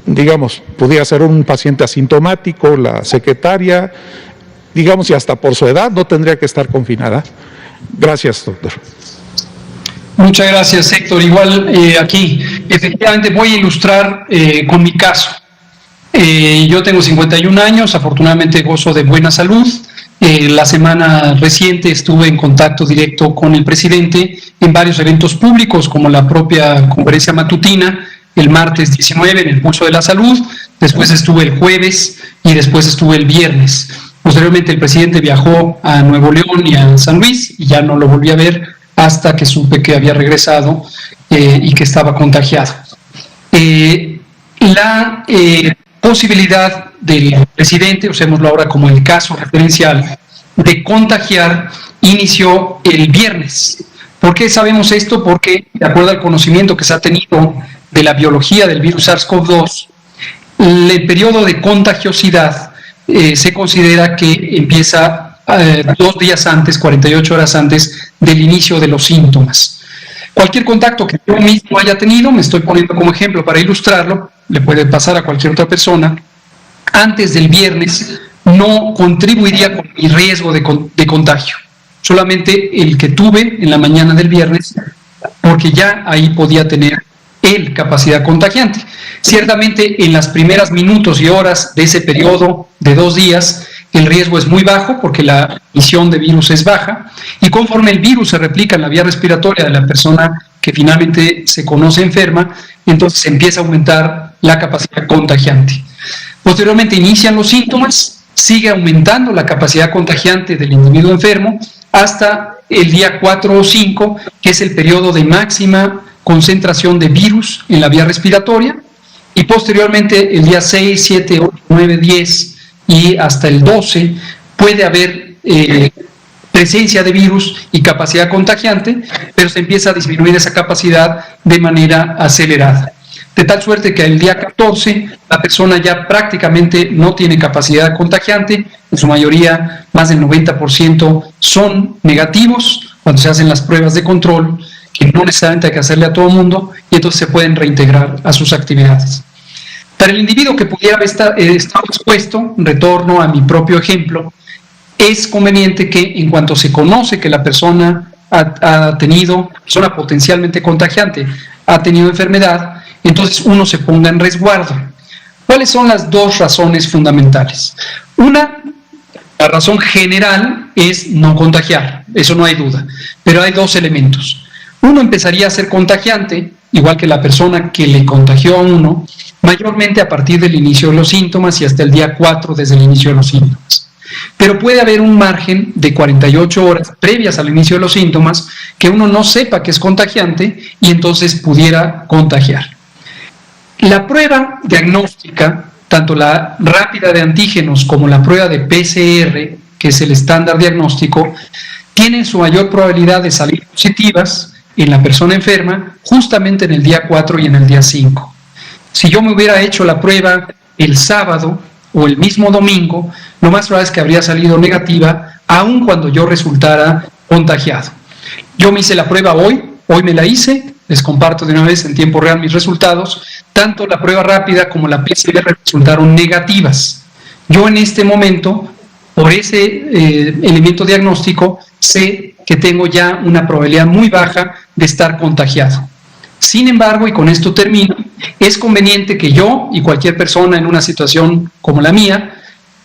Digamos, podría ser un paciente asintomático, la secretaria, digamos, y hasta por su edad no tendría que estar confinada. Gracias, doctor. Muchas gracias, Héctor. Igual aquí, efectivamente, voy a ilustrar con mi caso. Yo tengo 51 años, afortunadamente gozo de buena salud. La semana reciente estuve en contacto directo con el presidente en varios eventos públicos, como la propia conferencia matutina, el martes 19 en el Pulso de la Salud, después estuve el jueves y después estuve el viernes. Posteriormente el presidente viajó a Nuevo León y a San Luis y ya no lo volví a ver hasta que supe que había regresado y que estaba contagiado. La posibilidad del presidente, usémoslo ahora como el caso referencial, de contagiar inició el viernes. ¿Por qué sabemos esto? Porque, de acuerdo al conocimiento que se ha tenido de la biología del virus SARS-CoV-2, el periodo de contagiosidad se considera que empieza 2 días antes, 48 horas antes del inicio de los síntomas. Cualquier contacto que yo mismo haya tenido, me estoy poniendo como ejemplo para ilustrarlo, le puede pasar a cualquier otra persona, antes del viernes no contribuiría con mi riesgo de contagio. Solamente el que tuve en la mañana del viernes, porque ya ahí podía tener él capacidad contagiante. Ciertamente en las primeras minutos y horas de ese periodo de 2 días, el riesgo es muy bajo porque la emisión de virus es baja y conforme el virus se replica en la vía respiratoria de la persona que finalmente se conoce enferma, entonces empieza a aumentar la capacidad contagiante. Posteriormente inician los síntomas, sigue aumentando la capacidad contagiante del individuo enfermo hasta el día 4 o 5, que es el periodo de máxima concentración de virus en la vía respiratoria, y posteriormente el día 6, 7, 8, 9, 10 y hasta el 12 puede haber presencia de virus y capacidad contagiante, pero se empieza a disminuir esa capacidad de manera acelerada. De tal suerte que el día 14 la persona ya prácticamente no tiene capacidad contagiante, en su mayoría más del 90% son negativos cuando se hacen las pruebas de control, que no necesariamente hay que hacerle a todo el mundo, y entonces se pueden reintegrar a sus actividades. Para el individuo que pudiera estar expuesto, retorno a mi propio ejemplo, es conveniente que en cuanto se conoce que la persona persona potencialmente contagiante, ha tenido enfermedad, entonces uno se ponga en resguardo. ¿Cuáles son las 2 razones fundamentales? Una, la razón general es no contagiar, eso no hay duda, pero hay 2 elementos. Uno empezaría a ser contagiante, igual que la persona que le contagió a uno, mayormente a partir del inicio de los síntomas y hasta el día 4 desde el inicio de los síntomas. Pero puede haber un margen de 48 horas previas al inicio de los síntomas que uno no sepa que es contagiante y entonces pudiera contagiar. La prueba diagnóstica, tanto la rápida de antígenos como la prueba de PCR, que es el estándar diagnóstico, tienen su mayor probabilidad de salir positivas en la persona enferma justamente en el día 4 y en el día 5. Si yo me hubiera hecho la prueba el sábado o el mismo domingo, lo más probable es que habría salido negativa, aun cuando yo resultara contagiado. Yo me hice la prueba hoy me la hice, les comparto de una vez en tiempo real mis resultados, tanto la prueba rápida como la PCR resultaron negativas. Yo en este momento, por ese elemento diagnóstico, sé que tengo ya una probabilidad muy baja de estar contagiado. Sin embargo, y con esto termino, es conveniente que yo y cualquier persona en una situación como la mía,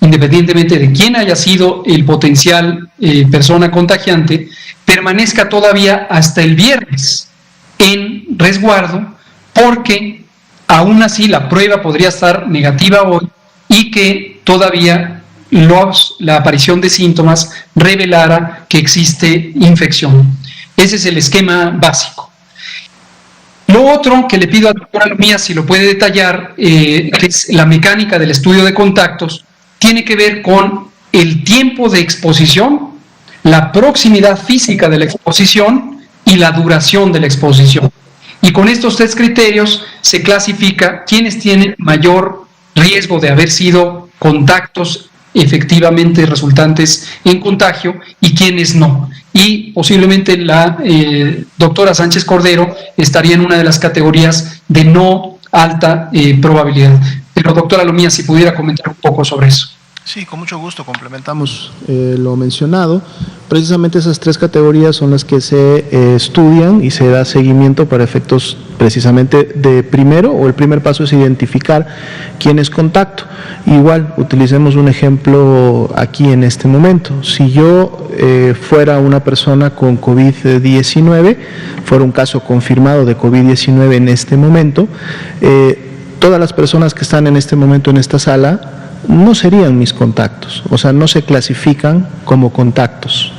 independientemente de quién haya sido el potencial persona contagiante, permanezca todavía hasta el viernes en resguardo, porque aún así la prueba podría estar negativa hoy y que todavía la aparición de síntomas revelara que existe infección. Ese es el esquema básico. Lo otro que le pido a la doctora Lumía, si lo puede detallar, que es la mecánica del estudio de contactos, tiene que ver con el tiempo de exposición, la proximidad física de la exposición y la duración de la exposición. Y con estos 3 criterios se clasifica quiénes tienen mayor riesgo de haber sido contactos efectivamente resultantes en contagio y quiénes no. Y posiblemente la doctora Sánchez Cordero estaría en una de las categorías de no alta probabilidad. Pero doctora Lumía, si pudiera comentar un poco sobre eso. Sí, con mucho gusto, complementamos lo mencionado. Precisamente esas 3 categorías son las que se estudian y se da seguimiento para efectos precisamente de primero, o el primer paso es identificar quién es contacto. Igual, utilicemos un ejemplo aquí en este momento. Si yo fuera una persona con COVID-19, fuera un caso confirmado de COVID-19 en este momento, todas las personas que están en este momento en esta sala no serían mis contactos, o sea, no se clasifican como contactos.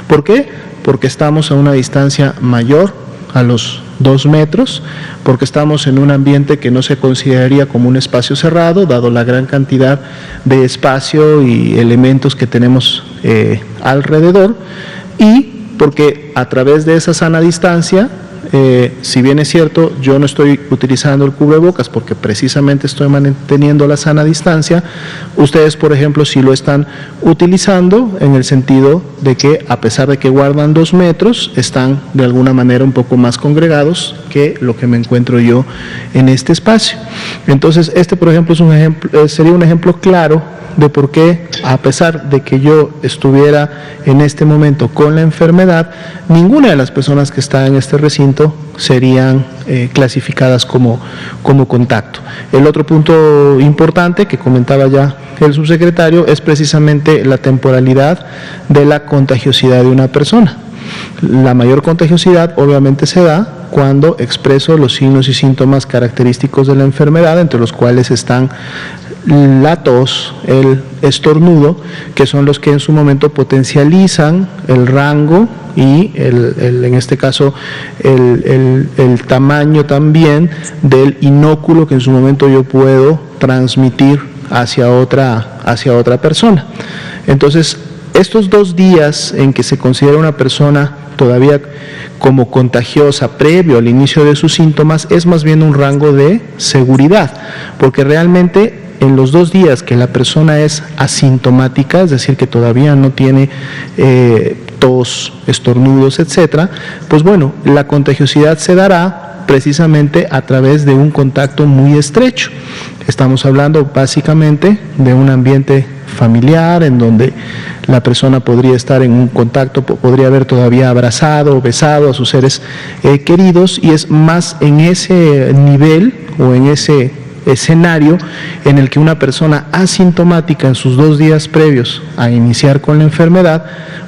¿Por qué? Porque estamos a una distancia mayor a los 2 metros, porque estamos en un ambiente que no se consideraría como un espacio cerrado, dado la gran cantidad de espacio y elementos que tenemos alrededor, y porque a través de esa sana distancia, si bien es cierto, yo no estoy utilizando el cubrebocas porque precisamente estoy manteniendo la sana distancia, ustedes, por ejemplo, sí lo están utilizando en el sentido de que, a pesar de que guardan 2 metros, están de alguna manera un poco más congregados que lo que me encuentro yo en este espacio. Entonces, por ejemplo, es un ejemplo, sería un ejemplo claro de por qué, a pesar de que yo estuviera en este momento con la enfermedad, ninguna de las personas que está en este recinto serían clasificadas como contacto. El otro punto importante que comentaba ya el subsecretario es precisamente la temporalidad de la contagiosidad de una persona. La mayor contagiosidad obviamente se da cuando expreso los signos y síntomas característicos de la enfermedad, entre los cuales están la tos, el estornudo, que son los que en su momento potencializan el rango y en este caso el tamaño también del inóculo que en su momento yo puedo transmitir hacia otra persona. Entonces, estos 2 días en que se considera una persona todavía como contagiosa previo al inicio de sus síntomas es más bien un rango de seguridad, porque realmente en los 2 días que la persona es asintomática, es decir, que todavía no tiene tos, estornudos, etcétera, pues bueno, la contagiosidad se dará precisamente a través de un contacto muy estrecho. Estamos hablando básicamente de un ambiente familiar en donde la persona podría estar en un contacto, podría haber todavía abrazado o besado a sus seres queridos, y es más en ese nivel o en ese escenario en el que una persona asintomática en sus 2 días previos a iniciar con la enfermedad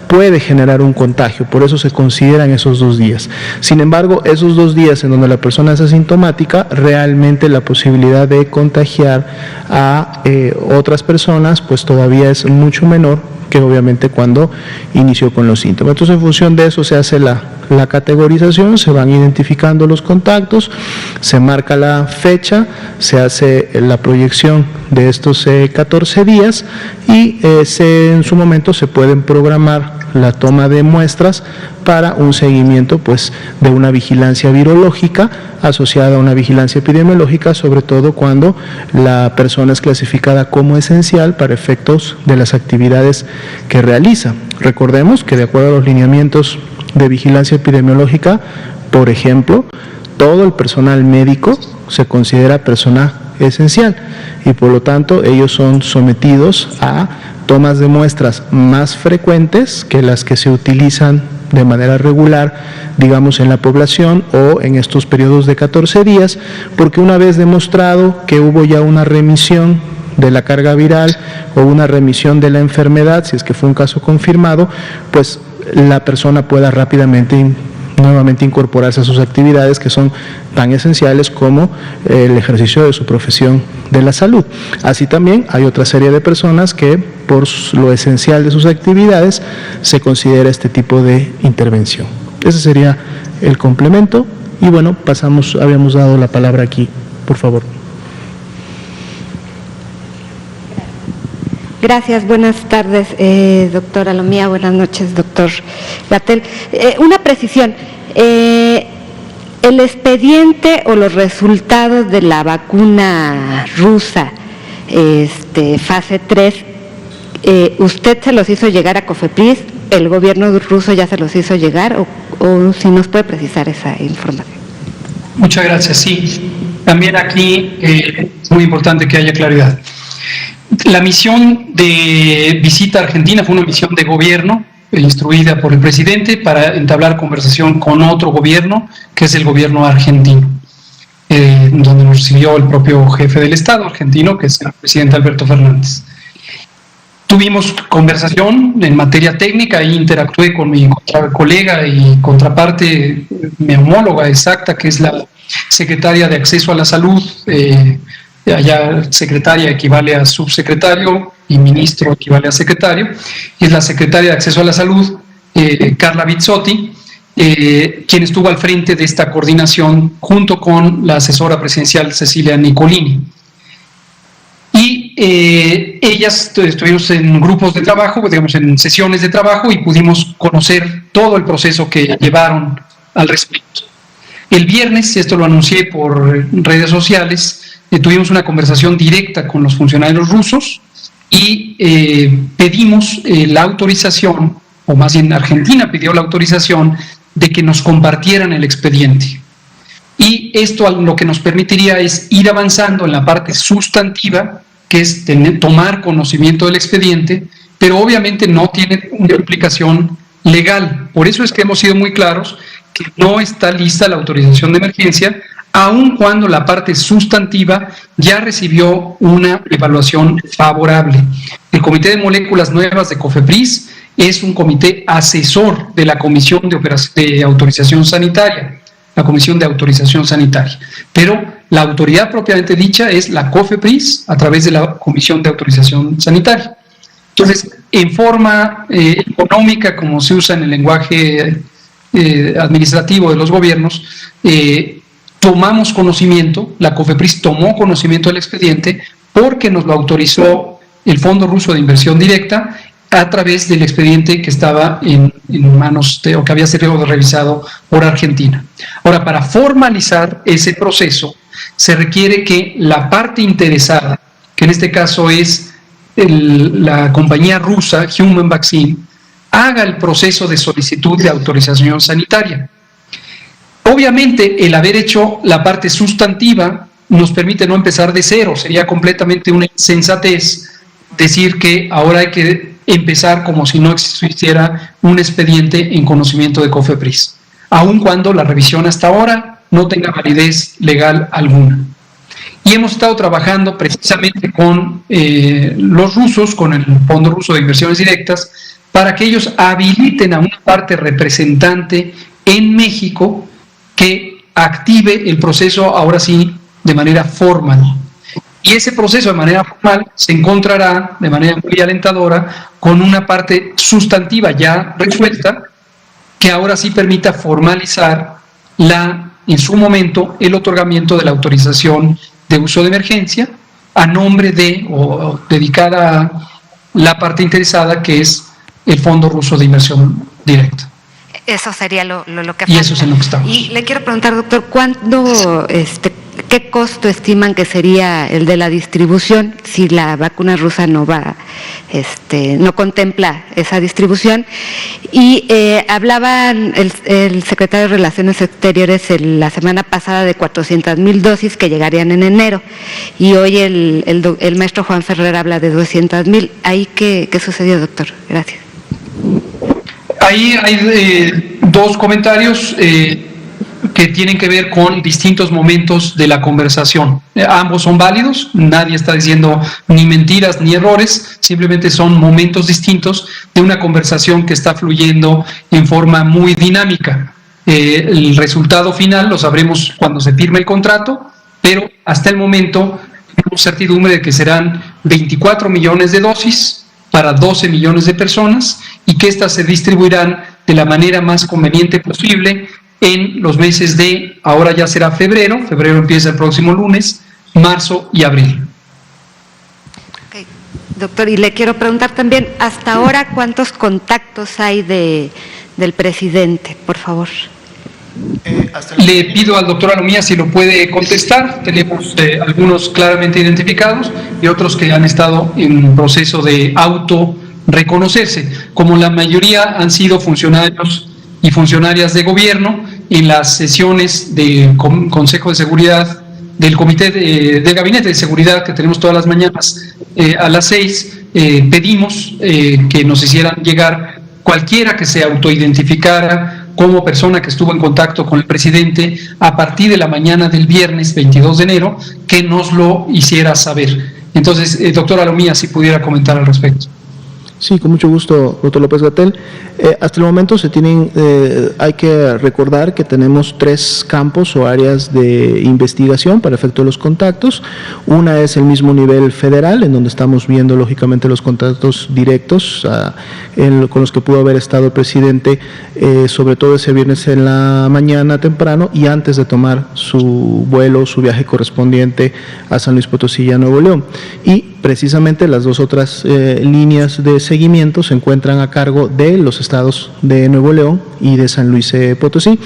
puede generar un contagio, por eso se consideran esos 2 días. Sin embargo, esos 2 días en donde la persona es asintomática, realmente la posibilidad de contagiar a otras personas pues todavía es mucho menor que obviamente cuando inició con los síntomas. Entonces, en función de eso se hace la categorización, se van identificando los contactos, se marca la fecha, se hace la proyección de estos 14 días y en su momento se pueden programar la toma de muestras para un seguimiento pues de una vigilancia virológica asociada a una vigilancia epidemiológica, sobre todo cuando la persona es clasificada como esencial para efectos de las actividades que realiza. Recordemos que de acuerdo a los lineamientos de vigilancia epidemiológica, por ejemplo, todo el personal médico se considera persona esencial y por lo tanto ellos son sometidos a tomas de muestras más frecuentes que las que se utilizan de manera regular, digamos, en la población o en estos periodos de 14 días, porque una vez demostrado que hubo ya una remisión de la carga viral o una remisión de la enfermedad, si es que fue un caso confirmado, pues la persona pueda rápidamente nuevamente incorporarse a sus actividades que son tan esenciales como el ejercicio de su profesión de la salud. Así también hay otra serie de personas que por lo esencial de sus actividades se considera este tipo de intervención. Ese sería el complemento y bueno, habíamos dado la palabra aquí, por favor. Gracias, buenas tardes, doctora Lomía, buenas noches, doctor Gatell. Una precisión, el expediente o los resultados de la vacuna rusa, fase 3, ¿usted se los hizo llegar a COFEPRIS? ¿El gobierno ruso ya se los hizo llegar? ¿O si nos puede precisar esa información? Muchas gracias, sí. También aquí es muy importante que haya claridad. La misión de visita a Argentina fue una misión de gobierno instruida por el presidente para entablar conversación con otro gobierno, que es el gobierno argentino, donde nos recibió el propio jefe del Estado argentino, que es el presidente Alberto Fernández. Tuvimos conversación en materia técnica e interactué con mi colega y contraparte, mi homóloga exacta, que es la secretaria de Acceso a la Salud. Allá secretaria equivale a subsecretario y ministro equivale a secretario, y es la secretaria de Acceso a la Salud, Carla Bizzotti, quien estuvo al frente de esta coordinación junto con la asesora presidencial Cecilia Nicolini. Y ellas estuvimos en grupos de trabajo, digamos en sesiones de trabajo, y pudimos conocer todo el proceso que llevaron al respecto. El viernes, esto lo anuncié por redes sociales, tuvimos una conversación directa con los funcionarios rusos y pedimos la autorización, o más bien Argentina pidió la autorización de que nos compartieran el expediente. Y esto lo que nos permitiría es ir avanzando en la parte sustantiva, que es tomar conocimiento del expediente, pero obviamente no tiene una implicación legal. Por eso es que hemos sido muy claros que no está lista la autorización de emergencia, aun cuando la parte sustantiva ya recibió una evaluación favorable. El Comité de Moléculas Nuevas de COFEPRIS es un comité asesor de la Comisión de Autorización Sanitaria, la Comisión de Autorización Sanitaria, pero la autoridad propiamente dicha es la COFEPRIS a través de la Comisión de Autorización Sanitaria. Entonces, en forma económica, como se usa en el lenguaje administrativo de los gobiernos, tomamos conocimiento, la COFEPRIS tomó conocimiento del expediente porque nos lo autorizó el Fondo Ruso de Inversión Directa a través del expediente que estaba en manos o que había sido revisado por Argentina. Ahora, para formalizar ese proceso, se requiere que la parte interesada, que en este caso es la compañía rusa Human Vaccine, haga el proceso de solicitud de autorización sanitaria. Obviamente, el haber hecho la parte sustantiva nos permite no empezar de cero. Sería completamente una insensatez decir que ahora hay que empezar como si no existiera un expediente en conocimiento de COFEPRIS, aun cuando la revisión hasta ahora no tenga validez legal alguna. Y hemos estado trabajando precisamente con los rusos, con el Fondo Ruso de Inversiones Directas, para que ellos habiliten a una parte representante en México que active el proceso ahora sí de manera formal. Y ese proceso de manera formal se encontrará de manera muy alentadora con una parte sustantiva ya resuelta que ahora sí permita formalizar en su momento el otorgamiento de la autorización de uso de emergencia a nombre de o dedicada a la parte interesada, que es el Fondo Ruso de Inversión Directa. Eso sería lo que falta. Y eso es en lo que estamos. Y le quiero preguntar, doctor, ¿qué costo estiman que sería el de la distribución si la vacuna rusa no no contempla esa distribución? Y hablaban el secretario de Relaciones Exteriores la semana pasada de 400,000 dosis que llegarían en enero, y hoy el maestro Juan Ferrer habla de 200,000. ¿Ahí qué sucedió, doctor? Gracias. Ahí hay dos comentarios que tienen que ver con distintos momentos de la conversación. Ambos son válidos, nadie está diciendo ni mentiras ni errores, simplemente son momentos distintos de una conversación que está fluyendo en forma muy dinámica. El resultado final lo sabremos cuando se firme el contrato, pero hasta el momento tenemos certidumbre de que serán 24 millones de dosis para 12 millones de personas y que éstas se distribuirán de la manera más conveniente posible en los meses de, ahora ya será febrero empieza el próximo lunes, marzo y abril. Okay. Doctor, y le quiero preguntar también, hasta ahora, ¿cuántos contactos hay del presidente, por favor? Le pido al doctor Alomía si lo puede contestar. Tenemos algunos claramente identificados y otros que han estado en proceso de auto-reconocerse. Como la mayoría han sido funcionarios y funcionarias de gobierno, en las sesiones del Consejo de Seguridad, del Comité de Gabinete de Seguridad que tenemos todas las mañanas a las 6, pedimos que nos hicieran llegar cualquiera que se autoidentificara como persona que estuvo en contacto con el presidente a partir de la mañana del viernes 22 de enero, que nos lo hiciera saber. Entonces, doctor Alomía, si pudiera comentar al respecto. Sí, con mucho gusto, doctor López-Gatell. Hasta el momento hay que recordar que tenemos 3 campos o áreas de investigación para efecto de los contactos. Una es el mismo nivel federal, en donde estamos viendo lógicamente los contactos directos con los que pudo haber estado el presidente, sobre todo ese viernes en la mañana temprano y antes de tomar su vuelo, su viaje correspondiente a San Luis Potosí y a Nuevo León. Y precisamente las 2 otras líneas de seguimiento se encuentran a cargo de los estados de Nuevo León y de San Luis Potosí.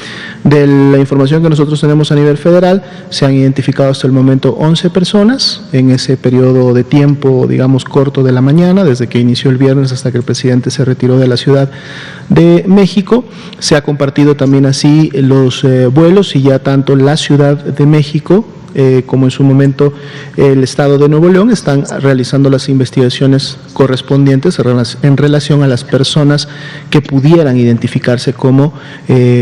De la información que nosotros tenemos a nivel federal, se han identificado hasta el momento 11 personas en ese periodo de tiempo, digamos, corto de la mañana, desde que inició el viernes hasta que el presidente se retiró de la Ciudad de México. Se ha compartido también así los vuelos y ya tanto la Ciudad de México como en su momento el Estado de Nuevo León están realizando las investigaciones correspondientes en relación a las personas que pudieran identificarse como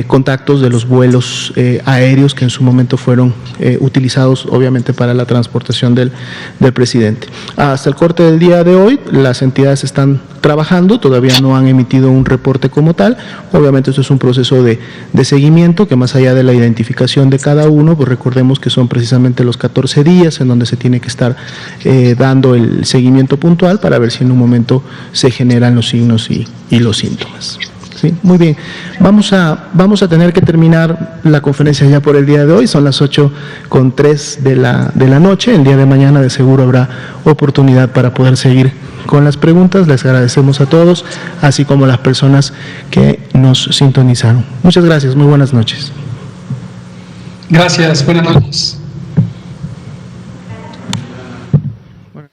contactos de los vuelos aéreos que en su momento fueron utilizados obviamente para la transportación del presidente. Hasta el corte del día de hoy, las entidades están trabajando, todavía no han emitido un reporte como tal. Obviamente esto es un proceso de seguimiento que más allá de la identificación de cada uno, pues recordemos que son precisamente los 14 días en donde se tiene que estar dando el seguimiento puntual para ver si en un momento se generan los signos y los síntomas. ¿Sí? Muy bien, vamos a tener que terminar la conferencia ya por el día de hoy, son las 8:03 de la noche. El día de mañana de seguro habrá oportunidad para poder seguir con las preguntas. Les agradecemos a todos, así como a las personas que nos sintonizaron. Muchas gracias, muy buenas noches. Gracias, buenas noches.